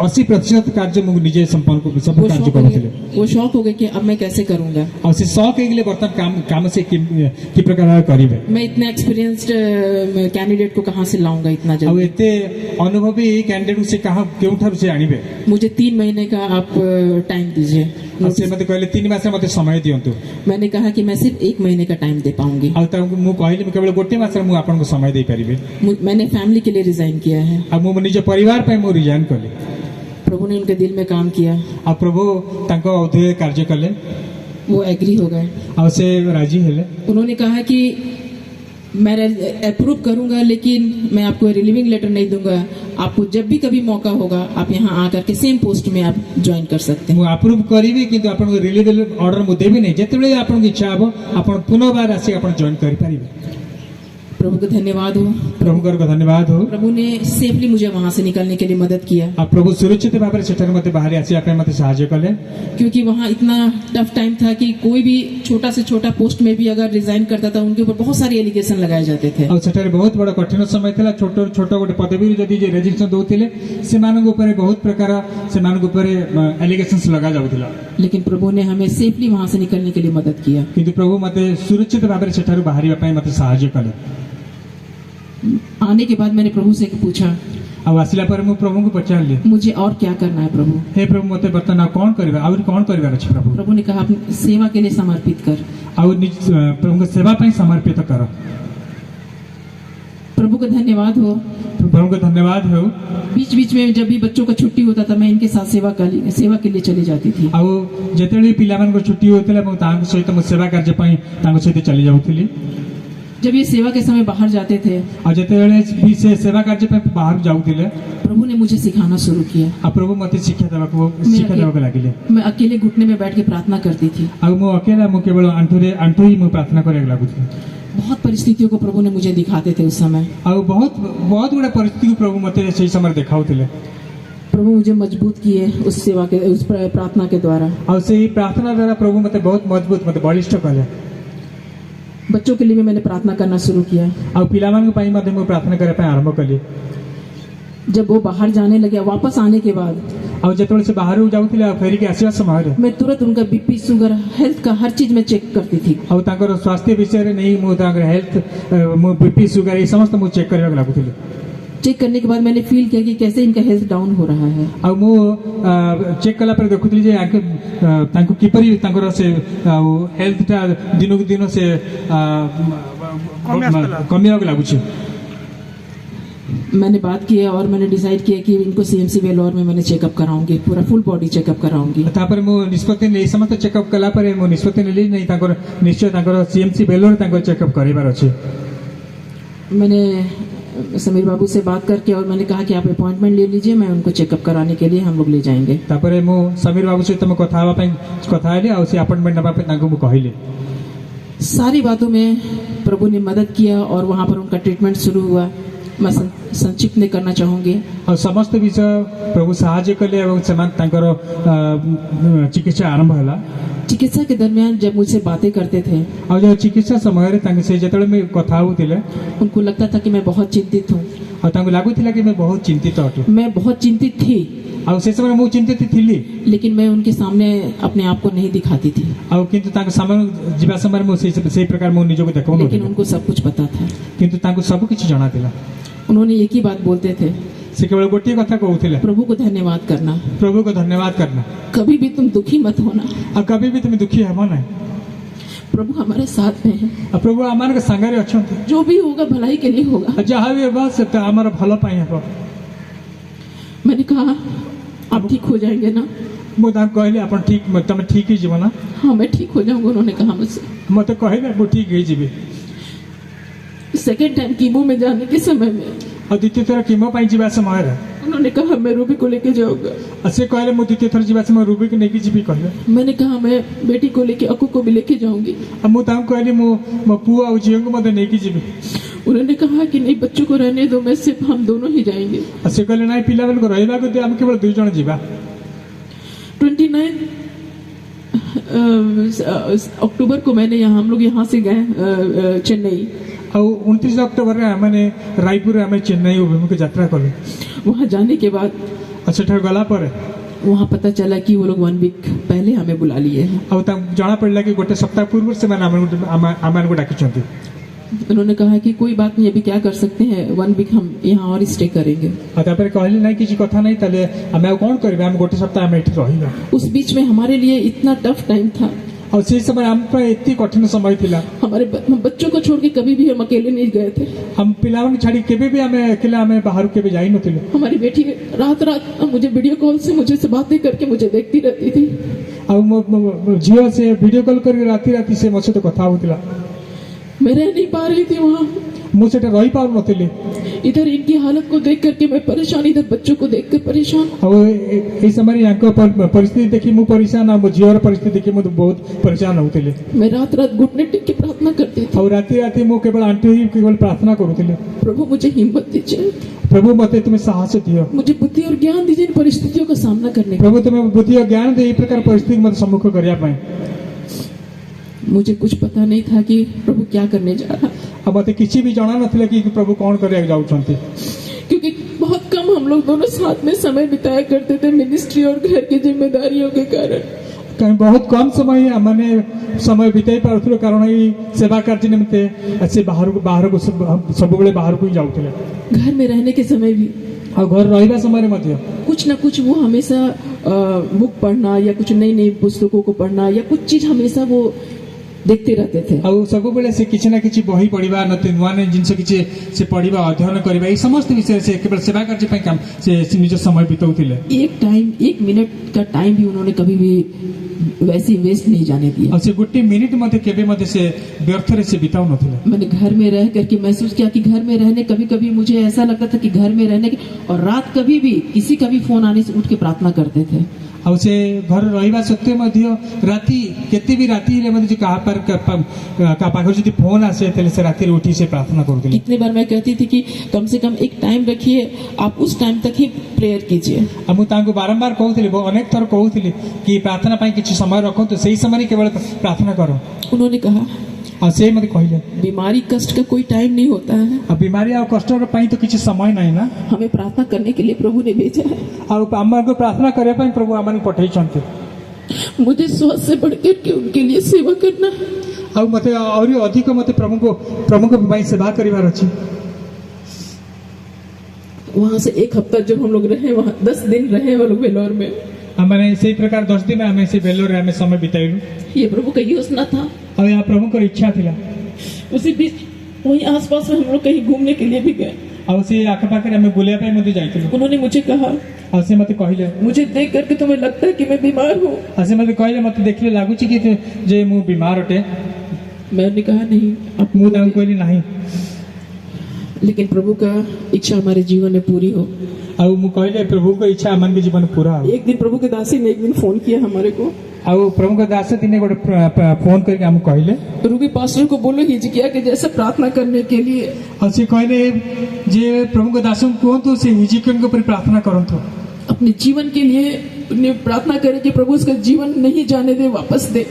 80% କାର୍ଯ୍ୟ ମୁଁ ନିଜେ ସମ୍ପନ୍ନ ସବୁ वो କାର୍ଯ୍ୟ शॉक हो କରୁଥିଲେ गए वो शॉक हो गए कि अब मैं कैसे करूंगा ଆଉ ସେ ସକ୍ ହେଇଗଲେ ବର୍ତ୍ତମାନ କାମ ସେ କି ପ୍ରକାର କରିବେ मैं इतना एक्सपीरियंस्ड कैंडिडेट को कहाँ से लाऊंगा इतना ଆଉ जल्दी ଏତେ ଅନୁଭବୀ କ୍ୟାଣ୍ଡିଡେଟ୍ ସେ କେଉଁଠାରୁ ସେ ଆଣିବେ मुझे 3 महीने का आप टाइम दीजिए ଆଉ ସେ ମୋତେ କହିଲେ 3 ମାସ ମୋତେ ସମୟ ଦିଅନ୍ତୁ मैंने कहा कि मैं सिर्फ 1 महीने का टाइम दे पाऊंगी ଆଉ ତାଙ୍କୁ ମୁଁ କହିଲି ମୁଁ କେବଳ ଗୋଟେ ମାସରେ ମୁଁ ଆପଣଙ୍କୁ ସମୟ ଦେଇପାରିବି मैंने फैमिली के लिए रिजाइन किया है ଆଉ ମୁଁ ମୋ ନିଜ ପରିବାର ପାଇଁ ମୁଁ ରିଜାଇନ୍ କଲି प्रभु ने उनके दिल में काम किया ଆଉ ପ୍ରଭୁ ତାଙ୍କ ଅଧ୍ୟୟ କାର୍ଯ୍ୟ କଲେ वो एग्री हो गए ଆଉ ସେ ରାଜି ହେଲେ उन्होंने कहा कि मैं अप्रूव करूंगा लेकिन मैं आपको रिलीविंग लेटर नहीं दूंगा आपको जब भी कभी मौका होगा आप यहाँ आकर के सेम पोस्ट में आप ज्वाइन कर सकते हैं ମୁଁ ଆପ୍ରୁଭ୍ କରିବି କିନ୍ତୁ ଆପଣଙ୍କୁ ରିଲିଭ୍ ଅର୍ଡର ମୁଁ ଦେବି ନାହିଁ ଯେତେବେଳେ ଆପଣଙ୍କୁ ଇଚ୍ଛା ହେବ ଆପଣ ପୁନର୍ବାର ଆସି ଆପଣ ଜଏନ୍ କରିପାରିବେ प्रभु को धन्यवाद हो ପ୍ରଭୁଙ୍କର ଧନ୍ୟବାଦ ହଉ प्रभु ने सेफली मुझे वहां से निकलने के लिए मदद किया ଆଉ ପ୍ରଭୁ ସୁରକ୍ଷିତ ଭାବରେ ସେଠାରୁ ମୋତେ ବାହାରି ଆସିବା ପାଇଁ ମୋତେ ସାହାଯ୍ୟ କଲେ क्योंकि वहाँ इतना टफ टाइम था कि कोई भी छोटा से छोटा पोस्ट में भी अगर रिजाइन करता था उनके ऊपर बहुत सारे एलिगेशन लगाए जाते थे ଆଉ ସେଠାରେ ବହୁତ ବଡ଼ କଠିନ ସମୟ ଥିଲା ଛୋଟ ଛୋଟ ଗୋଟେ ପଦବୀରୁ ଯଦି ଯେ ରେଜିଷ୍ଟ୍ରେସନ ଦଉଥିଲେ ସେମାନଙ୍କ ଉପରେ ବହୁତ ପ୍ରକାର ସେମାନଙ୍କ ଉପରେ ଆଲିଗେସନ୍ସ ଲଗାଯାଉଥିଲା लेकिन प्रभु ने हमें सेफली वहां से निकलने के लिए मदद किया କିନ୍ତୁ ପ୍ରଭୁ ମୋତେ ସୁରକ୍ଷିତ ଭାବରେ ସେଠାରୁ ବାହାରିବା ପାଇଁ ମୋତେ ସାହାଯ୍ୟ କଲେ आने के बाद मैंने प्रभु से पूछा ଆଉ ଆସିଲା ପରେ ମୁଁ ପ୍ରଭୁଙ୍କୁ ପଚାରିଲି मुझे और क्या करना है प्रभु ହେ ପ୍ରଭୁ ମୋତେ ବର୍ତ୍ତମାନ ଆଉ କ'ଣ କରିବା ଆହୁରି କ'ଣ କରିବାର ଅଛି ପ୍ରଭୁ प्रभु ने कहा अपनी सेवा के लिए समर्पित कर ଆଉ ପ୍ରଭୁଙ୍କ ସେବା ପାଇଁ ସମର୍ପିତ କର प्रभु का धन्यवाद हो ପ୍ରଭୁଙ୍କୁ ଧନ୍ୟବାଦ ହେଉ बीच बीच में जब भी बच्चों का छुट्टी होता था मैं इनके साथ सेवा के लिए चली जाती थी ଆଉ ଯେତେବେଳେ ପିଲାମାନଙ୍କ ଛୁଟି ହେଉଥିଲା ମୁଁ ତାଙ୍କ ସହିତ ମୁଁ ସେବା କାର୍ଯ୍ୟ ପାଇଁ ତାଙ୍କ ସହିତ ଚାଲି ଯାଉଥିଲି जब ये सेवा के समय बाहर जाते थे ଆଉ ଯେତେବେଳେ ବି ସେ ସେବା କାର୍ଯ୍ୟ ପାଇଁ ବାହାରକୁ ଯାଉଥିଲେ प्रभु ने मुझे सिखाना शुरू किया ଆଉ ପ୍ରଭୁ ମୋତେ ଶିକ୍ଷା ଦେବାକୁ ଲାଗିଲେ मैं अकेले घुटने में बैठ के प्रार्थना करती थी ଆଉ ମୁଁ ଅକେଲା ମୁଁ କେବଳ ଆଣ୍ଠୁ ହିଁ ମୁଁ ପ୍ରାର୍ଥନା କରିବାକୁ ଲାଗୁଥିଲି बहुत परिस्थितियों को प्रभु ने मुझे दिखाते थे उस समय ଆଉ ବହୁତ ଗୁଡ଼ା ପରିସ୍ଥିତିକୁ ପ୍ରଭୁ ମୋତେ ସେଇ ସମୟରେ ଦେଖାଉଥିଲେ प्रभु मुझे मजबूत किए उस सेवा के उस प्रार्थना के द्वारा ଆଉ ସେଇ ପ୍ରାର୍ଥନା ଦ୍ୱାରା ପ୍ରଭୁ ମୋତେ ବହୁତ ମଜବୁତ ମୋତେ ବଳିଷ୍ଠ କଲେ बच्चों के लिए भी मैंने प्रार्थना करना शुरू किया ଆଉ ପିଲାମାନଙ୍କ ପାଇଁ ମଧ୍ୟ ମୁଁ ପ୍ରାର୍ଥନା କରିବା ପାଇଁ ଆରମ୍ଭ କଲି जब वो बाहर जाने लगे वापस आने के बाद ଆଉ ଯେତେବେଳେ ସେ ବାହାରକୁ ଯାଉଥିଲେ ଆଉ ଫେରିକି ଆସିବା ସମୟରେ मैं तुरंत उनका बीपी शुगर हेल्थ का हर चीज में चेक करती थी ଆଉ ତାଙ୍କର ସ୍ୱାସ୍ଥ୍ୟ ବିଷୟରେ ନେଇ ମୁଁ ତାଙ୍କର ହେଲ୍ଥ ମୁଁ ବିପି ସୁଗାର ଏଇ ସମସ୍ତ ମୁଁ ଚେକ୍ କରିବାକୁ ଲାଗୁଥିଲି चेक करने के बाद मैंने फील किया कि कैसे इनका हेल्थ डाउन हो रहा है ଆଉ ମୁଁ ଚେକ୍ କଲା ପରେ ଦେଖୁଥିଲି ଯେ ତାଙ୍କୁ କିପରି ତାଙ୍କର ସେ ଆଉ ହେଲ୍ଥଟା ଦିନକୁ ଦିନ ସେ କମିବାକୁ ଲାଗୁଛି मैंने बात किया और मैंने डिसाइड किया कि इनको सीएमसी वेलोर में मैंने चेकअप कराऊंगी पूरा फुल बॉडी चेकअप कराऊंगी ତାପରେ ମୁଁ ନିଷ୍ପତ୍ତି ନେଇ ସମସ୍ତ ଚେକଅପ୍ କଲା ପରେ ମୁଁ ନିଷ୍ପତ୍ତି ନେଲି ନାହିଁ ତାଙ୍କର ନିଶ୍ଚୟ ତାଙ୍କର ସିଏମସି ବେଲୋରେ ତାଙ୍କର ଚେକଅପ୍ କରିବାର ଅଛି मैंने समीर बाबू से बात करके और मैंने कहा कि आप अपॉइंटमेंट ले लीजिए मैं उनको चेकअप कराने के लिए हम लोग ले जाएंगे ତାପରେ ମୁଁ ସମୀର ବାବୁ ସହିତ ମୁଁ କଥା ହେବା ପାଇଁ କଥା ହେଲି ଆଉ ସେ ଆପଏଣ୍ଟମେଣ୍ଟ ନେବା ପାଇଁ ତାଙ୍କୁ ମୁଁ କହିଲି सारी बातों में प्रभु ने मदद किया और वहाँ पर उनका ट्रीटमेंट शुरू हुआ मैं संक्षिप्त में करना चाहूंगी ଆଉ ସମସ୍ତ ବିଷୟ ପ୍ରଭୁ ସାହାଯ୍ୟ କଲେ ଏବଂ ସେମାନେ ତାଙ୍କର ଚିକିତ୍ସା ଆରମ୍ଭ ହେଲା चिकित्सा के दरमियान जब मुझसे बातें करते थे ଆଉ ଯେଉଁ ଚିକିତ୍ସା ସମୟରେ ତାଙ୍କ ସେ ଯେତେବେଳେ ମୁଁ କଥା ହେଉଥିଲେ उनको लगता था कि मैं बहुत चिंतित हूँ ଆଉ ତାଙ୍କୁ ଲାଗୁଥିଲା କି ମୁଁ ବହୁତ ଚିନ୍ତିତ ଅଟେ मैं बहुत चिंतित थी ଆଉ ସେ ସମୟରେ ମୁଁ ଚିନ୍ତିତ ଥିଲି लेकिन मैं उनके सामने अपने आप को नहीं दिखाती थी ଆଉ କିନ୍ତୁ ତାଙ୍କ ସାମନା ଯିବା ସମୟରେ ମୁଁ ସେଇ ପ୍ରକାର ମୁଁ ନିଜକୁ लेकिन ଦେଖାଉନଥିଲି उनको सब कुछ पता था କିନ୍ତୁ ତାଙ୍କୁ ସବୁ କିଛି ଜଣାଥିଲା उन्होंने एक ही बात बोलते थे ସେ କେବଳ ଗୋଟିଏ କଥା କହୁଥିଲେ प्रभु को धन्यवाद करना ପ୍ରଭୁକୁ ଧନ୍ୟବାଦ करना कभी भी तुम दुखी मत होना ଆଉ କେବେ ବି ତୁମେ ଦୁଃଖୀ ହେବ ନାହିଁ प्रभु हमारे साथ में है ଆଉ ପ୍ରଭୁ ଆମମାନଙ୍କ ସାଙ୍ଗରେ ଅଛନ୍ତି जो भी होगा भलाई के लिए होगा ଆଉ ଯାହା ବି ହେବ ସେଟା ଆମର ଭଲ ପାଇଁ ହେବ मैंने कहा आप ठीक हो जाएंगे ना ମୁଁ ତାଙ୍କୁ କହିଲି ଆପଣ ଠିକ ତମେ ଠିକ ହେଇଯିବ ନା हाँ मैं ठीक हो जाऊंगा उन्होंने कहा मुझसे ମତେ କହିଲେ ମୁଁ ଠିକ ହେଇଯିବି सेकेंड टाइम कीमो में जाने के समय में ଆଉ ଦ୍ୱିତୀୟ ଥର କିମୋ ପାଇଁ ଯିବା ସମୟରେ उन्होंने कहा मैं रूबी को लेके जाऊंगा ଆଉ ସେ କହିଲେ ମୁଁ ଦ୍ୱିତୀୟ ଥର ଯିବା ସମୟ ରୁବିକି ନେଇକି ଯିବି କହିଲେ मैंने कहा मैं बेटी को लेके अक्कू को भी लेके जाऊंगी ଆଉ ମୁଁ ତାଙ୍କୁ କହିଲି ମୁଁ ମୋ ପୁଅ ଆଉ ଝିଅଙ୍କୁ ମଧ୍ୟ ନେଇକି ଯିବି उन्होंने कहा कि नहीं बच्चों को रहने दो मैं सिर्फ हम दोनों ही जाएंगे ଆଉ ସେ କହିଲେ ନାଇଁ ପିଲାମାନଙ୍କୁ ରହିବାକୁ ଦିଅ ଆମେ କେବଳ ଦୁଇ ଜଣ ଯିବା अक्टूबर को मैंने यहाँ हम लोग यहाँ से गए चेन्नई। ଆଉ 29 ଅକ୍ଟୋବରରେ ଆମେ ରାୟପୁରରେ ଆମେ ଚେନ୍ନାଇ ଅଭିମୁଖେ ଯାତ୍ରା କଲୁ। वहाँ जाने के बाद ଆଉ ସେଠାକୁ गला ପରେ वहाँ पता चला कि वो लोग 1 वीक पहले हमें बुला लिए हैं। ଆଉ ତାଙ୍କୁ ଜଣା ପଡ଼ିଲା କି ଗୋଟେ ସପ୍ତାହ ପୂର୍ବରୁ ସେମାନେ ଆମମାନଙ୍କୁ ଡାକିଛନ୍ତି। उन्होंने कहा कि कोई बात नहीं, अभी क्या कर सकते हैं, 1 वीक हम यहाँ और स्टे करेंगे। ଆଉ ତାପରେ କହିଲେ ନାହିଁ କିଛି କଥା ନାହିଁ, ତାହେଲେ ଆମେ ଆଉ କ'ଣ କରିବା, ଆମେ ଗୋଟେ ସପ୍ତାହ ଆମେ ଏଠି ରହିବା। उस बीच में हमारे लिए इतना टफ टाइम था। ଆଉ ସେଇ ସମୟ ଆମ ପାଇଁ ଏତେ କଠିନ ସମୟ ଥିଲା। हम बच्चों को छोड़ के कभी भी हम अकेले नहीं गए थे। हम ପିଲାମାନଙ୍କୁ ଛାଡ଼ି କେବେ ବି ଆମେ ଏକଲା ଆମେ ବାହାରକୁ କେବେ ଯାଇନଥିଲୁ। हमारी बेटी रात रात मुझे वीडियो कॉल से मुझे से बातें करके मुझे देखती रहती थी। ଆଉ ମୋ ଝିଅ ସେ ଭିଡିଓ କଲ୍ କରିକି ରାତି ରାତି ସେ ମୋ ସହିତ କଥା ହଉଥିଲା। मैं रह नहीं पा रही थी वहाँ। ମୁଁ ସେଟା ରହିପାରୁନଥିଲି। इधर इनकी हालत को देख करके मैं परेशान, इधर बच्चों को देख कर परेशान। ଆଉ ଏଇ ସମୟରେ ୟାଙ୍କ ପରିସ୍ଥିତି ଦେଖି ମୁଁ ପରିଶାନ, ଆଉ ମୋ ଝିଅର ପରିସ୍ଥିତି ଦେଖି ମୁଁ ବହୁତ ପରିଶାନ ହଉଥିଲି। मैं रात रात घुटने टेक के प्रार्थना करती थी। ଆଉ ରାତି ରାତି ମୁଁ କେବଳ ଆଣ୍ଠୁ ହୋଇ କେବଳ ପ୍ରାର୍ଥନା କରୁଥିଲି। प्रभु मुझे हिम्मत दीजिए, ପ୍ରଭୁ ମତେ ତୁମେ ସାହସ ଦିଅ, मुझे बुद्धि और ज्ञान दीजिए इन परिस्थितियों का सामना करने का। ପ୍ରଭୁ ତୁମେ ବୁଦ୍ଧି ଓ ଜ୍ଞାନ ଦେଇ ଏଇ ପ୍ରକାର ପରିସ୍ଥିତି ମତେ ସମ୍ମୁଖ କରିବା ପାଇଁ। मुझे कुछ पता नहीं था कि प्रभु क्या करने जा रहा, ଆଉ ମତେ କିଛି ବି ଜଣା ନଥିଲା କି ପ୍ରଭୁ କ'ଣ କରିବାକୁ ଯାଉଛନ୍ତି। क्योंकि बहुत कम हम लोग दोनों साथ में समय बिताया करते थे मिनिस्ट्री और घर की जिम्मेदारियों के कारण। କାରଣ ବହୁତ କମ ସମୟ ଆମେ ସମୟ ବିତାଇ ପାରୁଥିଲୁ, କାରଣ ଏଇ ସେବା କାର୍ଯ୍ୟ ନିମନ୍ତେ ସେ ବାହାରକୁ ସବୁବେଳେ ବାହାରକୁ ହିଁ ଯାଉଥିଲେ। घर में रहने के समय भी ଆଉ ଘରେ ରହିବା ସମୟରେ ମଧ୍ୟ कुछ न कुछ वो हमेशा बुक पढ़ना या कुछ नई नई पुस्तकों को पढ़ना या कुछ चीज हमेशा वो देखते रहते थे। ଆଉ ସବୁବେଳେ ସେ କିଛି ନା କିଛି ବହି ପଢିବା, ନୂଆ ନୂଆ ଜିନିଷ କିଛି ସେ ପଢିବା, ଅଧ୍ୟୟନ କରିବା, ଏଇ ସମସ୍ତ ବିଷୟରେ ସେ କେବଳ ସେବା କାର୍ଯ୍ୟ ପାଇଁ ସେ ନିଜ ସମୟ ବିତାଉଥିଲେ। एक मिनट का टाइम भी उन्होंने कभी भी वैसे वेस्ट नहीं जाने दिया। ଆଉ ସେ ଗୋଟେ ମିନିଟ ମଧ୍ୟ କେବେ ମଧ୍ୟ ସେ ବ୍ୟର୍ଥରେ ସେ ବିତାଉ ନଥିଲେ। मैंने घर में रह करके महसूस किया कि घर में रहने कभी कभी मुझे ऐसा लगता था कि घर में रहने के और रात कभी भी किसी का भी फोन आने से उठ के प्रार्थना करते थे। ଆଉ ସେ ଘରେ ରହିବା ସତ୍ତ୍ୱେ ମଧ୍ୟ ରାତି କେତେ ବି ରାତିରେ ମଧ୍ୟ କାହା ପାଖରେ ଯଦି ଫୋନ ଆସେ ତାହେଲେ ସେ ରାତିରେ ଉଠି ସେ ପ୍ରାର୍ଥନା କରୁଥିଲେ। कितनी बार मैं कहती थी कि कम से कम एक टाइम रखिए, आप उस टाइम तक ही प्रेयर कीजिए। ଆଉ ମୁଁ ତାଙ୍କୁ ବାରମ୍ବାର କହୁଥିଲି, ଅନେକ ଥର କହୁଥିଲି କି ପ୍ରାର୍ଥନା ପାଇଁ କିଛି ସମୟ ରଖନ୍ତୁ, ସେଇ ସମୟରେ କେବଳ ପ୍ରାର୍ଥନା କର। उन्होंने कहा ଆଉ ସେ ମୋତେ କହିଲେ बीमारी कष्ट का कोई टाइम नहीं होता है, ଆଉ ବିମାରୀ ଆଉ କଷ୍ଟର ପାଇଁ ତ କିଛି ସମୟ ନାହିଁ ନା। हमें प्रार्थना करने के लिए प्रभु ने भेजा है। ଆଉ ଆମକୁ ପ୍ରାର୍ଥନା କରିବା ପାଇଁ ପ୍ରଭୁ ଆମକୁ ପଠେଇଛନ୍ତି। मुझे स्वास्थ्य से बढ़कर के उनके लिए सेवा करना है। ଆଉ ମୋତେ ଆହୁରି ଅଧିକ ମୋତେ ପ୍ରଭୁଙ୍କ ପାଇଁ ସେବା କରିବାର ଅଛି। वहां से एक हफ्ता जब हम लोग रहे, वहां 10 दिन रहे हम लोग वेलोर में। ଆମେ ସେଇ ପ୍ରକାର 10 ଦିନ ଆମେ ସେ ବେଲୋରରେ ଆମେ ସମୟ ବିତାଇଲୁ। ये प्रभु का योजना था। ଆଉ ଏହା ପ୍ରଭୁଙ୍କର ଇଚ୍ଛା ଥିଲା। उसी बीच वहीं आसपास में हम लोग कहीं घूमने के लिए भी गए। ଆଉ ସେ ଆଖପାଖରେ ଆମେ ବୁଲିବା ପାଇଁ ମଧ୍ୟ ଯାଇଥିଲୁ। उन्होंने मुझे कहा, ଆଉ ସେ ମୋତେ କହିଲେ, मुझे देख करके तुम्हें लगता है कि मैं बीमार हूँ? ଆଉ ସେ ମୋତେ କହିଲେ ମୋତେ ଦେଖିଲେ ଲାଗୁଛି କି ଯେ ମୁଁ ବିମାର ଅଟେ। मैंने कहा नहीं, ମୁଁ ତାଙ୍କୁ କହିଲି ନାହିଁ, लेकिन प्रभु का इच्छा हमारे जीवन में पूरी हो। ଆଉ ମୁଁ କହିଲେ ପ୍ରଭୁଙ୍କ ଇଚ୍ଛା ଆମମାନଙ୍କ ଜୀବନ ପୁରା ହଉ। एक दिन प्रभु के दासी ने एक दिन फोन किया हमारे को। ଆଉ ପ୍ରଭୁଙ୍କ ଦାସ ଦିନେ ଗୋଟେ ଫୋନ କରିକି ଆମକୁ କହିଲେ, रूबी पास्टर को बोलो हिजकिया के जैसे प्रार्थना करने के लिए। ଆଉ ସେ କହିଲେ ଯେ ପ୍ରଭୁଙ୍କ ଦାସଙ୍କୁ କୁହନ୍ତୁ ସେ ହିଜିକିୟଙ୍କ ଉପରେ ପ୍ରାର୍ଥନା କରନ୍ତୁ। अपने जीवन के लिए प्रार्थना करें कि प्रभु उसका जीवन नहीं जाने दे, वापस दे।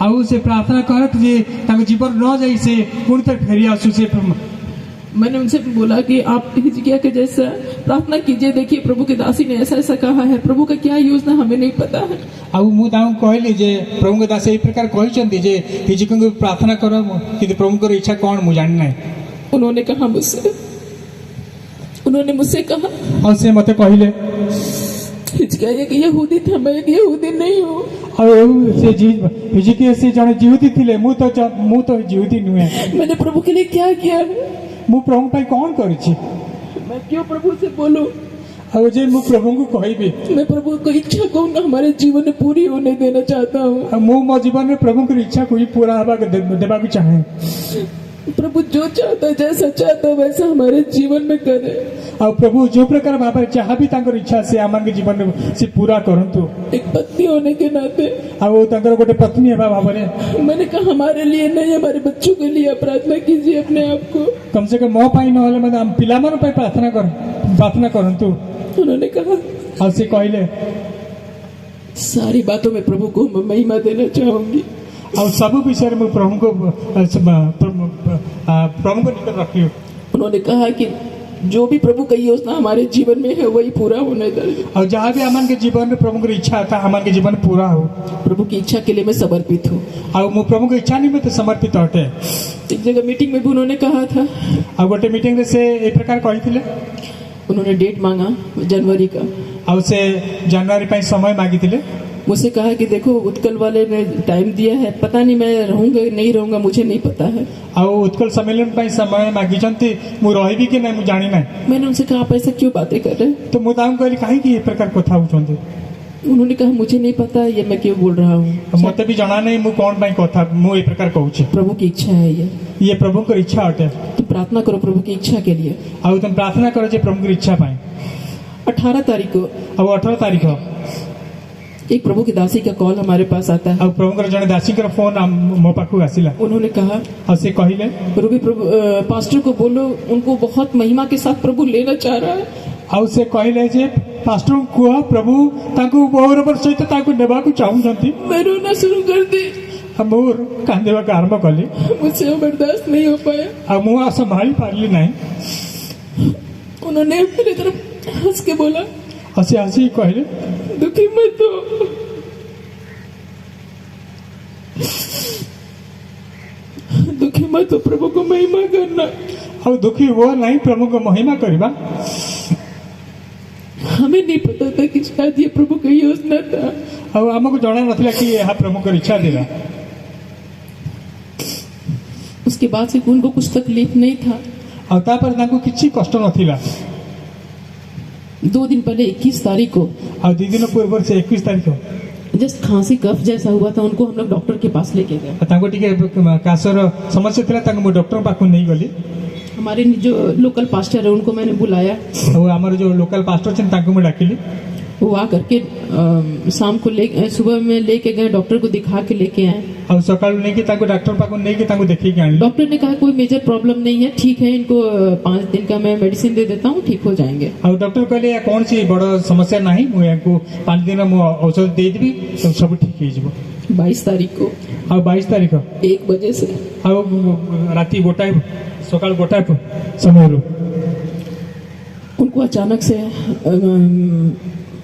ଆଉ ସେ ପ୍ରାର୍ଥନା କରନ୍ତୁ ଯେ ତାଙ୍କ ଜୀବନ ନ ଯାଇ ସେ ପୁଣି ଥରେ ଫେରି ଆସୁ। ସେ मैंने उनसे बोला कि आप हिजकिया के जैसा प्रार्थना कीजिए, देखिए प्रभु के दासी ने ऐसा ऐसा कहा है, प्रभु का क्या योजना हमें नहीं पता है। ଆଉ ମୁଁ ତାଙ୍କୁ କହିଲି ଯେ ପ୍ରଭୁଙ୍କ ଦାସ ଏଇ ପ୍ରକାର କହିଛନ୍ତି ଯେ ହିଜିକିୟଙ୍କୁ ପ୍ରାର୍ଥନା କର, କିନ୍ତୁ ପ୍ରଭୁଙ୍କର ଇଚ୍ଛା କ'ଣ ମୁଁ ଜାଣିନାହିଁ। उन्होंने मुझसे कहा ଆଉ ସେ ମୋତେ କହିଲେ हिजकिया एक यहूदी था, मैं एक यहूदी नहीं हूँ। ଆଉ ସେ ହିଜିକିୟ ସେ ଜଣେ ଜିହୁଦୀ ଥିଲେ, ମୁଁ ତ ଜିହୁଦୀ ନୁହେଁ। मैंने प्रभु के लिए क्या किया है? ମୁଁ ପ୍ରଭୁଙ୍କ ପାଇଁ କ'ଣ କରିଛି? मैं क्यों प्रभु से बोलूं? ଆଉ ଯେ ମୁଁ ପ୍ରଭୁଙ୍କୁ କହିବି, मैं प्रभु को इच्छा को हमारे जीवन में पूरी होने देना चाहता हूँ। ଆଉ ମୁଁ ମୋ ଜୀବନରେ ପ୍ରଭୁଙ୍କର ଇଚ୍ଛାକୁ ହିଁ ପୁରା ଦେବାକୁ ଚାହେଁ। प्रभु जो चाहता है, जैसा चाहता है वैसा हमारे जीवन में करे। ଆଉ ପ୍ରଭୁ ଯୋଉ ପ୍ରକାର ଭାବରେ ଯାହା ବି ତାଙ୍କର ଇଚ୍ଛା ସେ ଆମମାନଙ୍କ ଜୀବନରେ ସେ ପୁରା କରନ୍ତୁ। एक पत्नी होने के नाते ଆଉ ତାଙ୍କର ଗୋଟେ ପତ୍ନୀ ହେବା ଭାବରେ मैंने कहा हमारे लिए नहीं, हमारे बच्चों के लिए प्रार्थना कीजिए अपने आप को। କମ ସେ କମ ମୋ ପାଇଁ ନହେଲେ ମଧ୍ୟ ଆମ ପିଲାମାନଙ୍କ ପାଇଁ ପ୍ରାର୍ଥନା କରନ୍ତୁ। उन्होंने कहा ଆଉ ସେ କହିଲେ सारी बातों में प्रभु को मैं महिमा देना चाहूंगी। और सब विषय में प्रभु को निकट रखी। उन्होंने कहा कि जो भी प्रभु का योजना हमारे जीवन में है वही पूरा होने दे, और जहाँ भी अमन के जीवन में प्रभु की इच्छा था अमन के जीवन पूरा हो। प्रभु की इच्छा के लिए मैं समर्पित हूँ। और मु प्रभु की इच्छा निमित्त समर्पित हटे। एक जगह मीटिंग में भी उन्होंने कहा था, और गोटे मीटिंग से एक प्रकार कही, उन्होंने डेट मांगा जनवरी का, और से जनवरी पर समय मांगी। मुझसे कहा कि देखो उत्कल वाले ने टाइम दिया है, पता नहीं मैं रहूंगा नहीं रहूंगा, मुझे नहीं पता है। और उत्कल सम्मेलन पर समय मांगी मु रही कि नहीं जानी ना। मैंने उनसे कहा आप ऐसा क्यों बातें कर रहे हैं? तो मुझे कहली कहीं ये प्रकार कथा होती। उन्होंने कहा मुझे नहीं पता ये मैं क्यों बोल रहा हूँ, मत भी जना नहीं मु कौन पाई कथा मु ये प्रकार कहूँ। प्रभु की इच्छा है ये प्रभु की इच्छा हटे। तो प्रार्थना करो प्रभु की इच्छा के लिए। और तुम प्रार्थना करो प्रभु की इच्छा पाए। 18 तारीख को, अब 18 तारीख एक प्रभु की दासी का कॉल हमारे पास आता है। और प्रभु जन दासी का फोन मो पाखु आसिला। उन्होंने कहा और से कहले रूबी प्रभु पास्टर को बोलो उनको बहुत महिमा के साथ प्रभु लेना चाह रहा है। और से कहले जे पास्टर को प्रभु ताको बहुर सहित ताको नेबा को चाहूछंती। मैं रोना शुरू कर दी। मोर कांदेवा का आरंभ कली। मुझसे बर्दाश्त नहीं हो पाया। और मुँह संभाली पारली नहीं। उन्होंने मेरी तरफ हंस के बोला, हंसी हंसी कहले दुखी मत हो, दुखी मत हो, प्रभु को महिमा करना। और दुखी हुआ नहीं, प्रभु को महिमा करवा। हमें नहीं पता था कि शायद ये प्रभु का योजना था। और हमको जाना नथिला कि यह प्रभु की इच्छा देला। उसके बाद से उनको कुछ तकलीफ नहीं था। और तापर ताको किछि कष्ट नथिला। 2 दिन पहले 21 तारीख को, और 2 दिन पूर्व से 21 तारीख को जस्ट खांसी कफ जैसा हुआ था, उनको हम लोग डॉक्टर के पास लेके गए। ताको टिके कासर समस्या थिला ताको मु डॉक्टर पाखु नहीं गली। हमारे जो लोकल पास्टर है उनको मैंने बुलाया। और हमारे जो लोकल पास्टर छन ताको मु डाकिली। वो आ करके शाम को सुबह में लेके गए, डॉक्टर को दिखा के लेके आए। और सकाल नहीं कि ताको डॉक्टर पाखु नहीं कि ताको देखी के आनी। डॉक्टर ने कहा कोई मेजर प्रॉब्लम नहीं है, ठीक है, इनको 5 दिन का मैं मेडिसिन दे देता हूँ, ठीक हो जाएंगे। और डॉक्टर कहले कौन सी बड़ समस्या नहीं, मु याको 5 दिन मु औषध दे देबी तो सब ठीक हो जिवो। 22 तारीख को, और 22 तारीख 1 बजे से और राती गोटाए सकाल गोटाए समय उनको अचानक से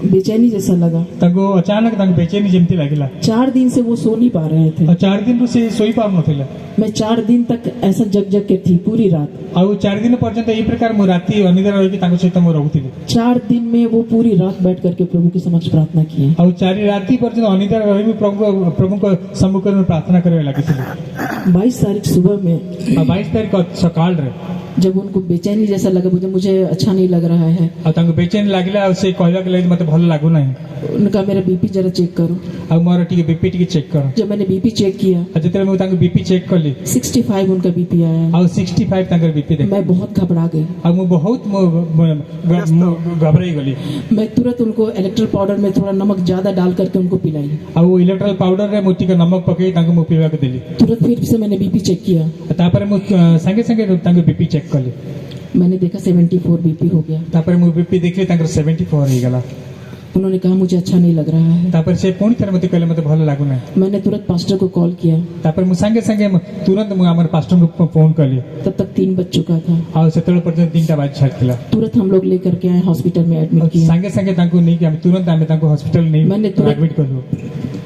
बेचैनी जैसा लगा। ताको अचानक ताको बेचैनी जेमती लागिला। 4 दिन से वो सो नहीं पा रहे थे। और 4 दिन से सोई पार नथिला। मैं 4 दिन तक ऐसा जग जग के थी पूरी रात। और 4 दिन पर्यंत ये प्रकार मु राती अनिद्रा रही ताको सहित मु रहूतिली। 4 दिन में वो पूरी रात बैठ करके प्रभु के समक्ष प्रार्थना किए। और 4 राती पर्यंत अनिद्रा रही प्रभु को सम्मुख में प्रार्थना करे लागितिली। 22 तारीख सुबह में, और 22 तारीख सकाल रे जब उनको बेचैनी जैसा लगा, मुझे अच्छा नहीं लग रहा है। और ताको बेचैनी लागिला और से कहला के मते भल लागु नहीं। उनका मेरा बीपी जरा चेक करो। और मोर टिके बीपी टिके चेक करो। जब मैंने बीपी चेक किया, जतरे मैं ताको बीपी चेक करली 65 उनका बीपी आया। और 65 ताकर बीपी देख। मैं बहुत घबरा गई। और मु बहुत घबराई गली। मैं तुरंत उनको इलेक्ट्रल पाउडर में थोड़ा नमक ज्यादा डाल करके उनको पिलाई। और वो इलेक्ट्रल पाउडर रे मुट्टी का नमक पकई ताको मु पीवा के देली। तुरंत फिर से मैंने बीपी चेक किया। तापर मु संगे संगे ताको बीपी चेक करली। मैंने देखा 74 बीपी हो गया। तापर मु बीपी देखली ताकर 74 हो गला। उन्होंने कहा मुझे अच्छा नहीं लग रहा है। तापर से पुणी थर मते कहले मते भल लागु ना। मैंने तुरंत पास्टर को कॉल किया। तापर मु संगे संगे तुरंत मु हमर पास्टर को फोन करली। तब तक 3 बज चुका था। और सेतल पर्यंत 3टा बाज छाड़तिला। तुरंत हम लोग लेकर के आए, हॉस्पिटल में एडमिट किया। संगे संगे ताको नहीं कि हम तुरंत आमे ताको हॉस्पिटल नहीं मैंने तुरंत एडमिट करलो।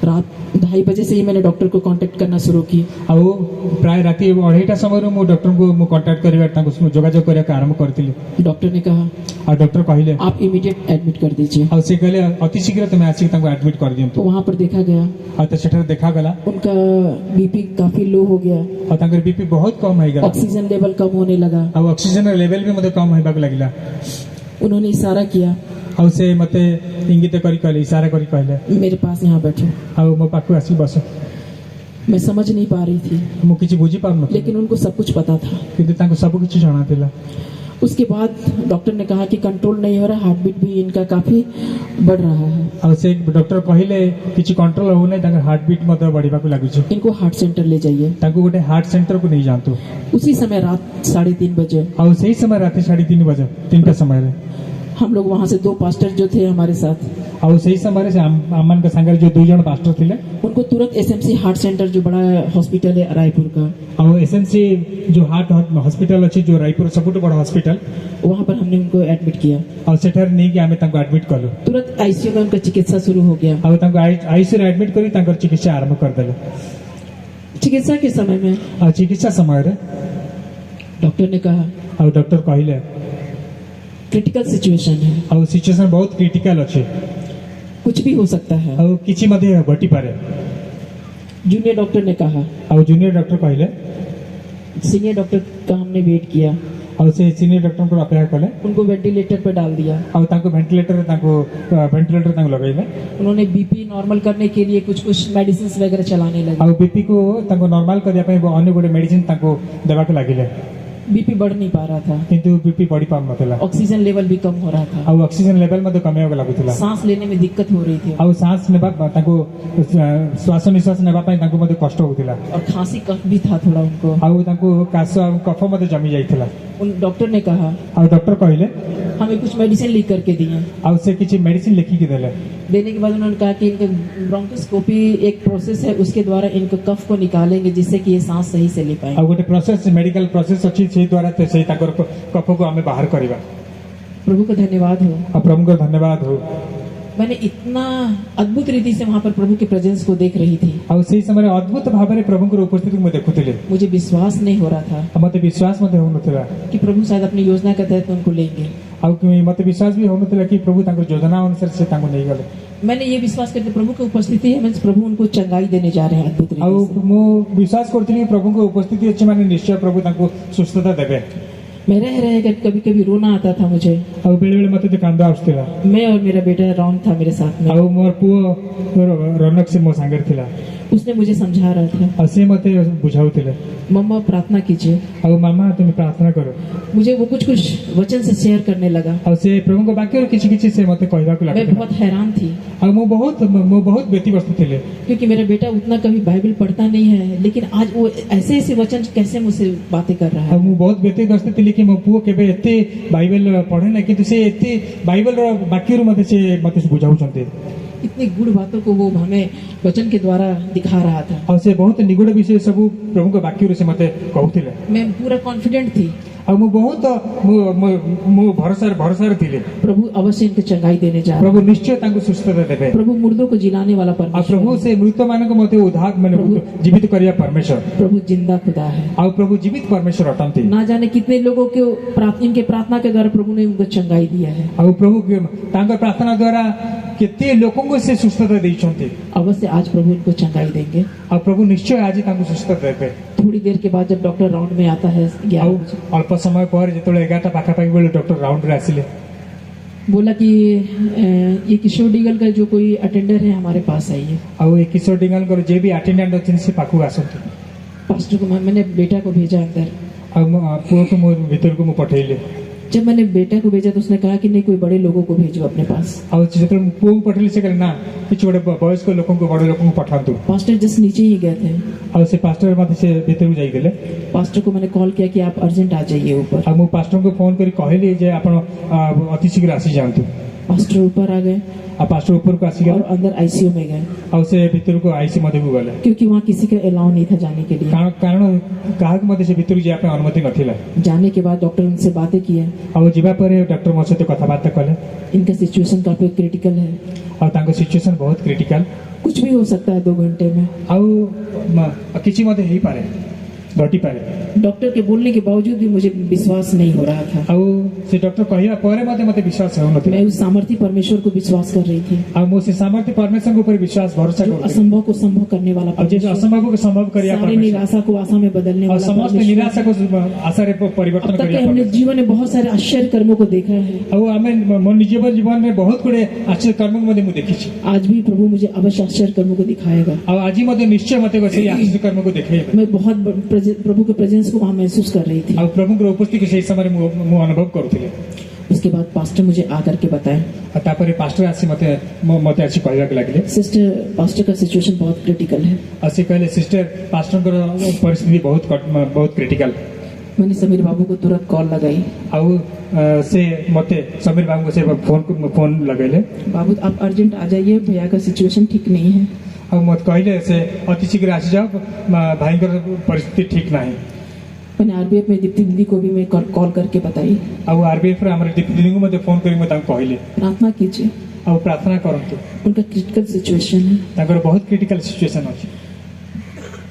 रात 2:30 बजे से ही मैंने डॉक्टर को कांटेक्ट करना शुरू की। और प्राय राती 2:30 समय मु डॉक्टर को मु कांटेक्ट करिवा ताको जोगाजोग करिया का आरंभ करतिली। डॉक्टर ने कहा और डॉक्टर कहले आप इमीडिएट एडमिट कर दीजिए। और से कहले अति शीघ्र तुम आसिक ताको एडमिट कर दियंतु। तो वहां पर देखा गया, और तो सेठर देखा गला उनका बीपी काफी लो हो गया। और ताकर बीपी बहुत कम हो गया। ऑक्सीजन लेवल कम होने लगा। और ऑक्सीजन लेवल भी मते कम होबाक लागिला। उन्होंने इशारा किया। और से मते इंगित करी कहले, इशारा करी कहले मेरे पास यहाँ बैठो। और मो पाखु आसी बस। मैं समझ नहीं पा रही थी, मु किछि बुझी पार न। लेकिन उनको सब कुछ पता था। किंतु ताको सब कुछ जाना थिला। उसके बाद डॉक्टर ने कहा कि कंट्रोल नहीं हो रहा, हार्ट बीट भी इनका काफी बढ़ रहा है। और से डॉक्टर कहले किछि कंट्रोल हो नै, ताकर हार्ट बीट मते बढ़िबा को लागु छै। इनको हार्ट सेंटर ले जाइए। ताको गोटे हार्ट सेंटर को नहीं जानतो। उसी समय रात 3:30 बजे और सही समय रात 3:30 बजे 3टा समय रे हम लोग वहाँ से 2 पास्टर जो थे हमारे साथ, ଆଉ ସେଇ ସମୟରେ ସେ ଆମମାନଙ୍କ ସାଙ୍ଗରେ ଯୋଉ 2 ଜଣ ପାଷ୍ଟର ଥିଲେ उनको तुरंत एसएमसी हार्ट सेंटर जो बड़ा हॉस्पिटल है रायपुर का, ଆଉ एसएमसी जो हार्ट हॉस्पिटल ଅଛି ଯୋଉ ରାୟପୁର ସବୁଠୁ ବଡ଼ ହସ୍ପିଟାଲ वहाँ पर हमने उनको एडमिट किया। ଆଉ ସେଠାରେ ନେଇକି ଆମେ ତାଙ୍କୁ ଆଡମିଟ୍ କଲୁ तुरंत आईसीयू में उनका चिकित्सा शुरू हो गया। ଆଉ ତାଙ୍କୁ ଆଇସିୟୁରେ ଆଡମିଟ୍ କରି ତାଙ୍କର ଚିକିତ୍ସା ଆରମ୍ଭ କରିଦେଲେ। चिकित्सा के समय में ଆଉ ଚିକିତ୍ସା ସମୟରେ डॉक्टर ने कहा ଆଉ ଡକ୍ଟର କହିଲେ क्रिटिकल सिचुएशन है, ଆଉ ସିଚୁଏସନ ବହୁତ କ୍ରିଟିକାଲ ଅଛି कुछ भी हो सकता है। ଆଉ କିଛି ମଧ୍ୟ ଘଟିପାରେ। जूनियर डॉक्टर ने कहा, ଆଉ ଜୁନିୟର ଡକ୍ଟର କହିଲେ सीनियर डॉक्टर का हमने वेट किया, ଆଉ ସେ ସିନିୟର ଡକ୍ଟରଙ୍କୁ ଅପେକ୍ଷା କଲେ उनको वेंटिलेटर पर डाल दिया। ଆଉ ତାଙ୍କୁ ଭେଣ୍ଟିଲେଟର ତାଙ୍କୁ ଲଗାଇଲେ उन्होंने बीपी नॉर्मल करने के लिए कुछ कुछ मेडिसिन वगैरह चलाने लगे। ଆଉ ବିପି କୁ ତାଙ୍କୁ ନର୍ମାଲ କରିବା ପାଇଁ ଅନ୍ୟ ଗୋଟେ ମେଡିସିନ ତାଙ୍କୁ ଦେବାକୁ ଲାଗିଲେ बीपी बढ़ नहीं पा रहा था, କିନ୍ତୁ ବିପି ବଢି ପାରୁନଥିଲା ऑक्सीजन लेवल भी कम हो रहा था, ଆଉ ଅକ୍ସିଜେନ ଲେଭେଲ ମଧ୍ୟ କମିବାକୁ ଲାଗୁଥିଲା सांस लेने में दिक्कत हो रही थी ଆଉ ଶ୍ୱାସ ନେବା ତାଙ୍କୁ ଶ୍ୱାସ ନିଶ୍ୱାସ ନେବା ପାଇଁ ତାଙ୍କୁ ମଧ୍ୟ କଷ୍ଟ ହଉଥିଲା और खांसी कफ भी था थोड़ा उनको। ଆଉ ତାଙ୍କୁ କାଶ ଆଉ କଫ ମଧ୍ୟ ଜମି ଯାଇଥିଲା। उन डॉक्टर ने कहा ଆଉ ଡକ୍ଟର କହିଲେ हमें कुछ मेडिसिन लिख करके दिए। ଆଉ ସେ କିଛି ମେଡିସିନ ଲେଖିକି ଦେଲେ देने के बाद उन्होंने कहा कि इनका ब्रोंकोस्कोपी एक प्रोसेस है, उसके द्वारा इनको कफ को निकालेंगे जिससे कि ये सांस सही से ले पाए। ଆଉ ଗୋଟେ ପ୍ରୋସେସ ମେଡିକାଲ ପ୍ରୋସେସ ଅଛି ସେଇ ଦ୍ୱାରା ସେଇ ତାଙ୍କର କଫକୁ ଆମେ ବାହାର କରିବା। प्रभु को धन्यवाद हो। ଆଉ ପ୍ରଭୁଙ୍କର ଧନ୍ୟବାଦ ହଉ। मैंने इतना अद्भुत रीति से वहां पर प्रभु के प्रेजेंस को देख रही थी, ଆଉ ସେଇ ସମୟରେ ଅଦ୍ଭୁତ ଭାବରେ ପ୍ରଭୁଙ୍କର ଉପସ୍ଥିତିକୁ ମୁଁ ଦେଖୁଥିଲି मुझे विश्वास नहीं हो रहा था ଆଉ ମତେ ବିଶ୍ୱାସ ମଧ୍ୟ ହଉନଥିଲା कि प्रभु शायद अपनी योजना के तहत उनको लेंगे। ଆଉ ମତେ ବିଶ୍ୱାସ ବି ହଉନଥିଲା କି ପ୍ରଭୁ ତାଙ୍କର ଯୋଜନା ଅନୁସାରେ ସେ ତାଙ୍କୁ ନେଇଗଲେ। मैंने ये विश्वास करके प्रभु की उपस्थिति है, मीन्स प्रभु उनको चंगाई देने जा रहे हैं अद्भुत ଆଉ रीति से। ମୁଁ ବିଶ୍ୱାସ କରୁଥିଲି କି ପ୍ରଭୁଙ୍କ ଉପସ୍ଥିତି ଅଛି ମାନେ ନିଶ୍ଚୟ ପ୍ରଭୁ ତାଙ୍କୁ ସୁସ୍ଥତା ଦେବେ। मैं रह कर कभी कभी रोना आता था मुझे। ଆଉ ବେଳେ ବେଳେ ମତେ କାନ୍ଦ ଆସୁଥିଲା मैं और मेरा बेटा रौन था मेरे साथ में, ଆଉ ମୋର ପୁଅ ରନକ ସେ ମୋ ସାଙ୍ଗରେ ଥିଲା उसने मुझे समझा रहा था, ଆଉ ସେ ମତେ ବୁଝାଉଥିଲେ मम्मा प्रार्थना कीजिए। ଆଉ ମାମା ତୁମେ ପ୍ରାର୍ଥନା କର। मुझे वो कुछ कुछ वचन से शेयर करने लगा। ଆଉ ସେ ପ୍ରଭୁଙ୍କ ବାକ୍ୟରୁ କିଛି କିଛି ସେ ମତେ କହିବାକୁ मैं ଲାଗିଥିଲା बहुत हैरान थी ଆଉ ମୁଁ ବହୁତ ବ୍ୟତିବ୍ୟସ୍ତ ଥିଲି क्योंकि मेरा बेटा उतना कभी बाइबल पढ़ता नहीं है, लेकिन आज वो ऐसे ऐसे वचन कैसे मुझसे बातें कर रहा ଆଉ है। ମୁଁ ବହୁତ ବ୍ୟତିବ୍ୟସ୍ତ ଥିଲି କି ମୋ ପୁଅ କେବେ ଏତେ ବାଇବେଲ ପଢେ ନା କିନ୍ତୁ ସେ ଏତେ ବାଇବେଲର ବାକ୍ୟରୁ ମତେ ବୁଝାଉଛନ୍ତି इतनी गुड़ बातों को वो हमें वचन के द्वारा दिखा रहा था। ଆଉ ସେ ବହୁତ ନିଗୁଡ ବିଷୟ ସବୁ ପ୍ରଭୁଙ୍କ ବାକ୍ୟରୁ ସେ ମତେ କହୁଥିଲେ मैं पूरा कॉन्फिडेंट थी ଆଉ ମୁଁ ବହୁତ ମୁଁ ଭରସାରେ ଥିଲି प्रभु अवश्य इनको चंगाई देने जा रहे ପ୍ରଭୁ ନିଶ୍ଚୟ ତାଙ୍କୁ ସୁସ୍ଥତା ଦେବେ। हैं। प्रभु मुर्दों को जिलाने वाला ଆଉ परमेश्वर ପ୍ରଭୁ है। ସେ ମୃତ ମାନଙ୍କୁ ମଧ୍ୟ ଉଦ୍ଧାର ଜୀବିତ କରିବା ପରମେଶ୍ୱର प्रभु जिंदा खुदा है। ଆଉ ପ୍ରଭୁ ଜୀବିତ ପରମେଶ୍ୱର ଅଟନ୍ତି ना जाने कितने लोगों को इनके प्रार्थना के द्वारा प्रभु ने उनको चंगाई दिया है। ଆଉ ପ୍ରଭୁ ତାଙ୍କ ପ୍ରାର୍ଥନା ଦ୍ୱାରା କେତେ ଲୋକଙ୍କୁ ସେ ସୁସ୍ଥତା ଦେଇଛନ୍ତି अवश्य आज प्रभु इनको चंगाई देंगे। ଆଉ ପ୍ରଭୁ ନିଶ୍ଚୟ ଆଜି ତାଙ୍କୁ ସୁସ୍ଥତା ଦେବେ। थोड़ी देर के बाद जब डॉक्टर राउंड में आता है ଆଉ 11 बजे, ଅଳ୍ପ ସମୟ ପରେ ଯେତେବେଳେ 11ଟା ପାଖାପାଖି ବେଳେ ଡକ୍ଟର ରାଉଣ୍ଡରେ ଆସିଲେ बोला कि ये किशोर डीगल का जो कोई अटेंडर है हमारे पास आइए। ଆଉ ଏ କିଶୋର ଡିଙ୍ଗାଲଙ୍କର ଯିଏ ବି ଆଟେଣ୍ଡାଣ୍ଟ ଅଛନ୍ତି ସେ ପାଖକୁ ଆସନ୍ତୁ। पास्टर को मैंने बेटा को भेजा अंदर। ଆଉ ମୋ ପୁଅକୁ ମୋ ଭିତରକୁ ମୁଁ ପଠେଇଲି। जब मैंने बेटा को भेजा तो उसने कहा कि नहीं कोई बड़े लोगों को भेजो अपने पास। ଆଉ ଯେତେବେଳେ ମୁଁ ପୁଅକୁ ପଠେଇଲି ସେ କହିଲେ ନା କିଛି ଗୋଟେ ବୟସ୍କ ଲୋକଙ୍କୁ ବଡ଼ ଲୋକଙ୍କୁ ପଠାନ୍ତୁ। पास्टर जस्ट नीचे ही गए थे। ଆଉ ସେ ପାଷ୍ଟର ମୋତେ ସେ ଭିତରକୁ ଯାଇଥିଲେ। पास्टर को मैंने कॉल किया कि आप अर्जेंट आ जाइए ऊपर। ଆଉ ମୁଁ ପାଷ୍ଟରଙ୍କୁ ଫୋନ କରି କହିଲି ଯେ ଆପଣ ଅତି ଶୀଘ୍ର ଆସିଯାଆନ୍ତୁ। पास्टर ऊपर आ गए ଆଉ ପାଷ୍ଟର ଉପରକୁ और ଆସିଗଲେ अंदर आईसीयू में गए ଆଉ ସେ ଭିତରକୁ ଆଇସି ମଧ୍ୟକୁ ଗଲେ क्योंकि वहाँ किसी का अलाउ नहीं था जाने के लिए। କାରଣ କାହାକୁ ମଧ୍ୟ ସେ ଭିତରକୁ ଯିବା ପାଇଁ ଅନୁମତି ନଥିଲା। जाने के बाद डॉक्टर उनसे बातें किए। ଆଉ ଯିବା ପରେ ଡକ୍ଟର ମୋ ସହିତ କଥାବାର୍ତ୍ତା କଲେ इनका सिचुएशन काफी क्रिटिकल है, ଆଉ ତାଙ୍କ ସିଚୁଏସନ ବହୁତ କ୍ରିଟିକାଲ कुछ भी हो सकता है 2 घंटे में। ଆଉ କିଛି ମଧ୍ୟ ହେଇପାରେ ଘଟିପାରେ। डॉक्टर के बोलने के बावजूद भी मुझे विश्वास नहीं हो रहा था। ଆଉ ସେ ଡକ୍ଟର କହିବା ପରେ ମଧ୍ୟ ମୋତେ ବିଶ୍ୱାସ ହେଉନଥିଲା। मैं उस सामर्थ्य परमेश्वर को विश्वास कर रही थी, ଆଉ ମୁଁ ସେ ସାମର୍ଥ୍ୟ ପରମେଶ୍ୱରଙ୍କ ଉପରେ ବିଶ୍ୱାସ ଭରସା जो କରୁଥିଲି। असंभव को संभव करने वाला ଆଉ ଯେ परमेश्वर, ଅସମ୍ଭବକୁ ସମ୍ଭବ କରିବା सारी ପରମେଶ୍ୱର निराशा को आशा में बदलने ଆଉ वाला ସମସ୍ତ परमेश्वर। ନିରାଶାକୁ ଆଶାରେ ପରିବର୍ତ୍ତନ अब तक के କରିବା हमने ପରମେଶ୍ୱର। जीवन में बहुत सारे आश्चर्य कर्मों को देखा है। ଆଉ ଆମେ ମୋ ନିଜ ଜୀବନରେ ବହୁତ ଗୁଡେ ଆଶ୍ଚର୍ଯ୍ୟ କର୍ମକୁ ମଧ୍ୟ ମୁଁ ଦେଖିଛି। आज भी प्रभु मुझे अवश्य आश्चर्य कर्मों को दिखाएगा। ଆଉ ଆଜି ମଧ୍ୟ ନିଶ୍ଚୟ ମୋତେ ସେଇ ଆଶ୍ଚର୍ଯ୍ୟ କର୍ମକୁ ଦେଖେଇବେ। मैं बहुत प्रभु के प्रेजेंस को वहाँ महसूस कर रही थी। ଆଉ ପ୍ରଭୁଙ୍କର ଉପସ୍ଥିତି ସେଇ ସମୟରେ ମୁଁ ଅନୁଭବ କରୁଥିଲି। उसके बाद पास्टर मुझे आकर के बताए, ଆଉ ତାପରେ ପାଷ୍ଟର ଆସି ମୋତେ ଆସି କହିବାକୁ ଲାଗିଲେ। सिस्टर पास्टर का सिचुएशन बहुत क्रिटिकल है। ଆଉ ସେ କହିଲେ ସିଷ୍ଟର ପାଷ୍ଟରଙ୍କର ପରିସ୍ଥିତି ବହୁତ କ୍ରିଟିକାଲ। मैंने समीर बाबू को तुरंत कॉल लगाई। आउ से मते समीर बाबू से फोन लगैले। बाबू आप अर्जेंट आ जाइए, भैया का सिचुएशन ठीक नहीं है। आ मत कहले से अति शीघ्र आसी जाओ, भाई परिस्थिति ठीक नहीं। मैंने आरबीएफ में दीप्ति दीदी को भी मैं कॉल करके बताई। आउ आरबीएफ रे हमर दीप्ति दीदी को मते फोन करी मते कहले प्रार्थना कीजिए, आउ प्रार्थना करंतु। उनका क्रिटिकल सिचुएशन है। ताकर बहुत क्रिटिकल सिचुएशन अछि।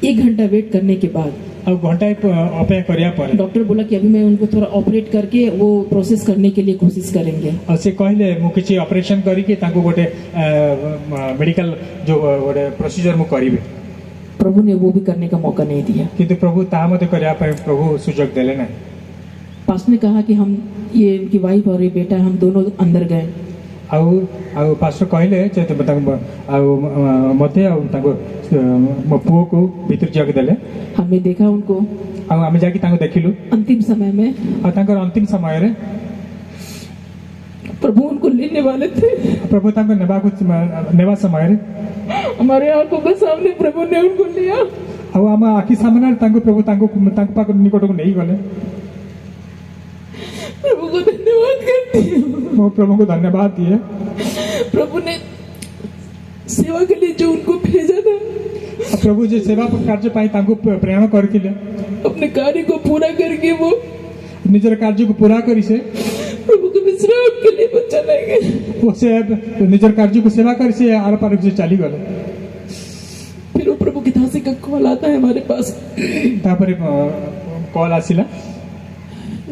1 घंटा वेट करने के बाद आउ घंटा अपेक्षा करिया पर डॉक्टर बोला कि अभी मैं उनको थोड़ा ऑपरेट करके वो प्रोसेस करने के लिए कोशिश करेंगे। और से कहले मु किछि ऑपरेशन करी के ताको गोटे मेडिकल जो गोटे प्रोसीजर मु करिवे। प्रभु ने वो भी करने का मौका नहीं दिया। किंतु प्रभु ता मते करिया पर प्रभु सुजोग देले नहीं। पास ने कहा कि हम ये इनकी वाइफ और ये बेटा हम दोनों अंदर गए। आउ आउ पास्टर कहले जे आउ मते आउ ताको मो पुओ को भीतर जग देले। हमने देखा उनको, आउ आमे जाकी ताको देखिलु अंतिम समय में। आ ताकर अंतिम समय रे प्रभु उनको लेने वाले थे। प्रभु ताको नेवा समय रे हमारे आंखों के सामने प्रभु ने उनको लिया। आउ आमा आखि सामने ताको प्रभु ताको पाक निकट को नहीं गले। प्रभु को धन्यवाद करती हूँ। मो प्रभु को धन्यवाद दिए। प्रभु ने सेवा के लिए जो उनको भेजा था, प्रभु जो सेवा कार्य पाई ताको प्रेरणा करथिले, अपने कार्य को पूरा करके वो निजर कार्य को पूरा करी से प्रभु के विश्राम के लिए वो चले गए। वो से निजर कार्य को सेवा करी से आर पार से चली गले। फिर वो प्रभु की दासी का कॉल आता है हमारे पास। तापर कॉल आसिला,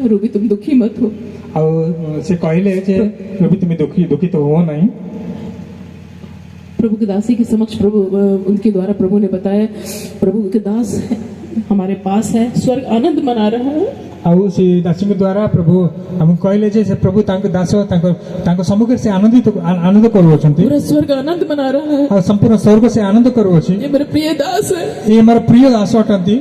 रूबी तुम दुखी मत हो। आउ से कहले जे रूबी तुम दुखी तो हो नहीं। प्रभु के दासी के समक्ष प्रभु उनके द्वारा प्रभु ने बताया प्रभु के दास हमारे पास है, स्वर्ग आनंद मना रहा है। आउ से दासी के द्वारा प्रभु हम कहले जे से प्रभु तांको दास तांको सम्मुख से आनंद करूछंती। पूरा स्वर्ग आनंद मना रहा है। आ संपूर्ण स्वर्ग से आनंद करूछि। ये मेरे प्रिय दास है, ये हमारा प्रिय दास अटंती।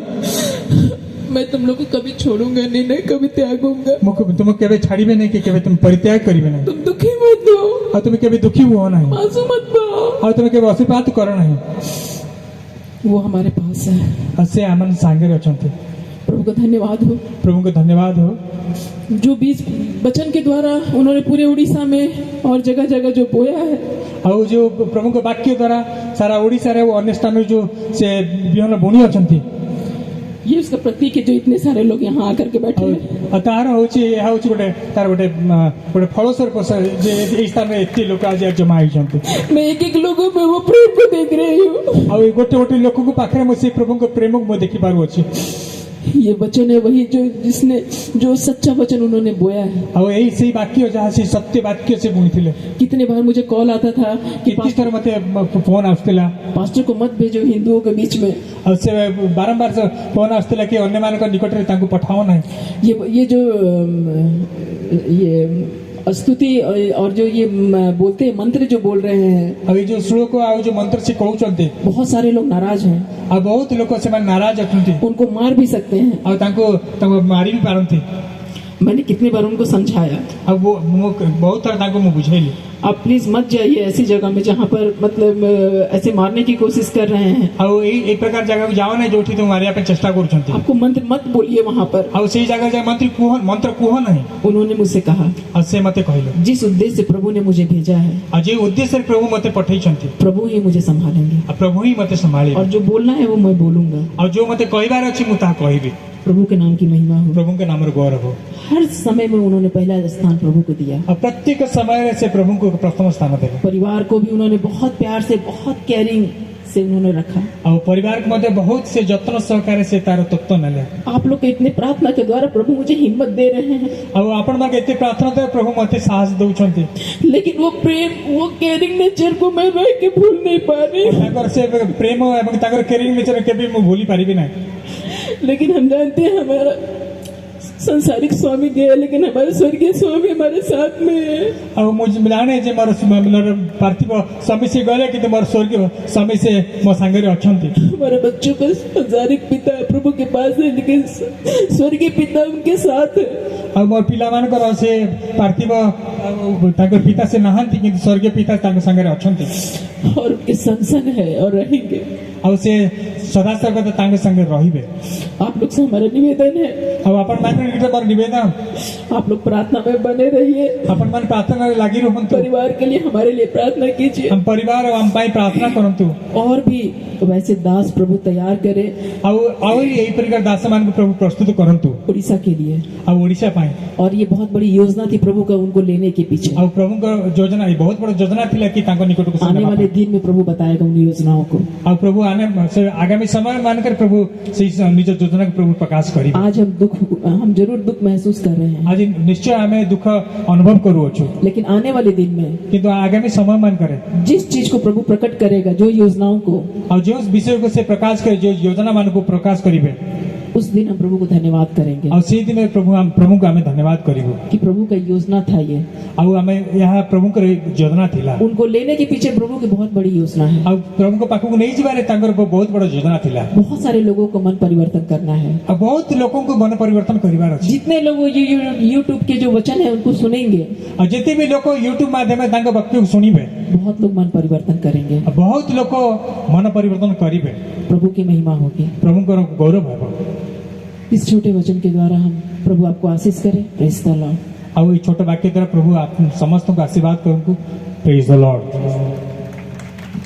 मैं तुम लोग को कभी छोड़ूंगा नहीं, नहीं कभी त्यागूंगा। तुम केबे छाड़ीबे नहीं कि केबे तुम परित्याग करिबे नहीं। तुम दुखी मत हो और तुम केबे दुखी हो नहीं। आंसू मत बहाओ। और तुम केबे असिपात करो नहीं। वो हमारे पास है। असे आमन सांगे अछंती। प्रभु को धन्यवाद हो। प्रभु को धन्यवाद हो। जो बीज वचन के द्वारा उन्होंने पूरे उड़ीसा में और जगह जगह जो बोया है, और जो प्रभु के वाक्य द्वारा सारा उड़ीसा रे अन्य स्थान में जो से बिहन बुणी अछंती, ये उसका प्रतीक है जो इतने सारे लोग यहाँ आकर के बैठे हैं। तार होची यह होची गोटे तार गोटे फलस्वर जे ए स्थान में एते लोक आज जमा आइ छंती। मैं एक एक लोगों में वो प्रेम को देख रही हूँ। और गोटे गोटे लोक को पाखरे में से प्रभु को प्रेम को देखि पारु अछि। ये वचन है वही जिसने जो सच्चा वचन उन्होंने बोया है। और यही सही वाक्य जहाँ से सत्य वाक्य से बुणी थिले। कितने बार मुझे कॉल आता था कि पास्टर मते फोन आस्तेला पास्टर को मत भेजो हिंदुओं के बीच में। और से बारंबार से फोन आस्तेला कि अन्य मान को निकट रे तांको पठाओ नहीं। ये जो ये स्तुति और जो ये बोलते हैं मंत्र जो बोल रहे हैं, अभी जो श्लोक और जो मंत्र से कहउचंते, बहुत सारे लोग नाराज हैं। और बहुत लोग से नाराज अछंती। उनको मार भी सकते हैं और तांको मारी भी पारंती। मैंने कितने बार उनको समझाया। अब वो बहुत तरह तांको मु बुझैली। आप प्लीज मत जाइए ऐसी जगह में जहाँ पर मतलब ऐसे मारने की कोशिश कर रहे हैं। और एक प्रकार जगह जाओ ना जोठी तुम मारिया पे चेष्टा करूछंती। आपको मंत्र मत बोलिए वहाँ पर। और सही जगह जाए मंत्र कुह नहीं। उन्होंने मुझसे कहा, और से मते कहले जिस उद्देश्य से प्रभु ने मुझे भेजा है, और जे उद्देश्य से प्रभु मते पठैछंती, प्रभु ही मुझे संभालेंगे। और प्रभु ही मते संभाले। और जो बोलना है वो मैं बोलूंगा। और जो मते कहबार अछि मु ता कहबी। प्रभु के नाम की महिमा हो। प्रभु के नाम रे गौरव हो। हर समय में उन्होंने पहला स्थान प्रभु को दिया। और प्रत्येक समय से प्रभु को प्रथम स्थान दिया। परिवार को भी उन्होंने बहुत प्यार से बहुत केयरिंग से उन्होंने रखा। और परिवार के मध्य बहुत से जत्न सहकार से तार तत्व नले। आप लोग के इतने प्रार्थना के द्वारा प्रभु मुझे हिम्मत दे रहे हैं। और आपण माके इतने प्रार्थना दे प्रभु मते साहस दउछंती। लेकिन वो प्रेम वो केयरिंग नेचर को मैं रह के भूल नहीं पा रही। ताकर से प्रेम एवं ताकर केयरिंग नेचर के भी मु भूली पारिबी ना। लेकिन हम जानते हैं हमारा संसारिक स्वामी गया, लेकिन हमारे स्वर्गीय स्वामी हमारे साथ में है। और मुझे जाने जे मोर पार्थिव समय से गले कि मोर स्वर्गीय समय से मो संगे रे अछंती। हमारे बच्चों का संसारिक पिता प्रभु के पास है, लेकिन स्वर्गीय पिता उनके साथ है। और मोर पिला मान कर से पार्थिव ताकर पिता से नहांती कि स्वर्गीय पिता ताकर संगे रे अछंती। और उनके संग संग है और रहेंगे। और से सदा सर्वदा तांगे संगे रहिबे। आप लोग से हमारा निवेदन है, अब अपन मान के मोर निवेदन आप लोग प्रार्थना में बने रहिए। अपन मन प्रार्थना रे लागी रहंतु। परिवार के लिए हमारे लिए प्रार्थना कीजिए। हम परिवार और हम पाई प्रार्थना करंतु। और भी वैसे दास प्रभु तैयार करे और यही प्रकार दास मान को प्रभु प्रस्तुत करंतु उड़ीसा के लिए। अब ओडिशा पाई और ये बहुत बड़ी योजना थी प्रभु का उनको लेने के पीछे। अब प्रभु का योजना ये बहुत बड़ा योजना थिला कि तांको निकट को आने वाले दिन में प्रभु बताएगा उन योजनाओं को। अब प्रभु आने से आगामी समय मानकर प्रभु से निज योजना को प्रभु प्रकाश करी। आज हम जरूर दुख महसूस कर रहे हैं, आज निश्चय हमें दुख अनुभव करू छु, लेकिन आने वाले दिन में किंतु आगामी समय मान करे जिस चीज को प्रभु प्रकट करेगा, जो योजनाओं को और जो विषय को से प्रकाश करे, जो योजना मान को प्रकाश करिबे, उस दिन हम प्रभु को धन्यवाद करेंगे। और सी दिन प्रभु को हमें धन्यवाद करिबो कि प्रभु का योजना था ये, और हमें यहाँ प्रभु का योजना थिला। उनको लेने के पीछे प्रभु की बहुत बड़ी योजना है। और प्रभु को पाखु नहीं जीवारे तांकर बहुत बड़ा योजना थिला। बहुत सारे लोगों को मन परिवर्तन करना है और बहुत लोगों को मन परिवर्तन करिवार अछि। जितने लोग यूट्यूब के जो वचन है उनको सुनेंगे और जितने भी लोग यूट्यूब माध्यम में तांको वक्तव्य सुनिबे, बहुत लोग मन परिवर्तन करेंगे, बहुत लोग मन परिवर्तन करिबे, प्रभु की महिमा होगी, प्रभु को गौरव है। इस छोटे वचन के द्वारा हम प्रभु आपको आशीष करें। Praise the Lord. और ये छोटे वाक्य द्वारा प्रभु आप समस्त को आशीर्वाद करूँ। Praise the Lord.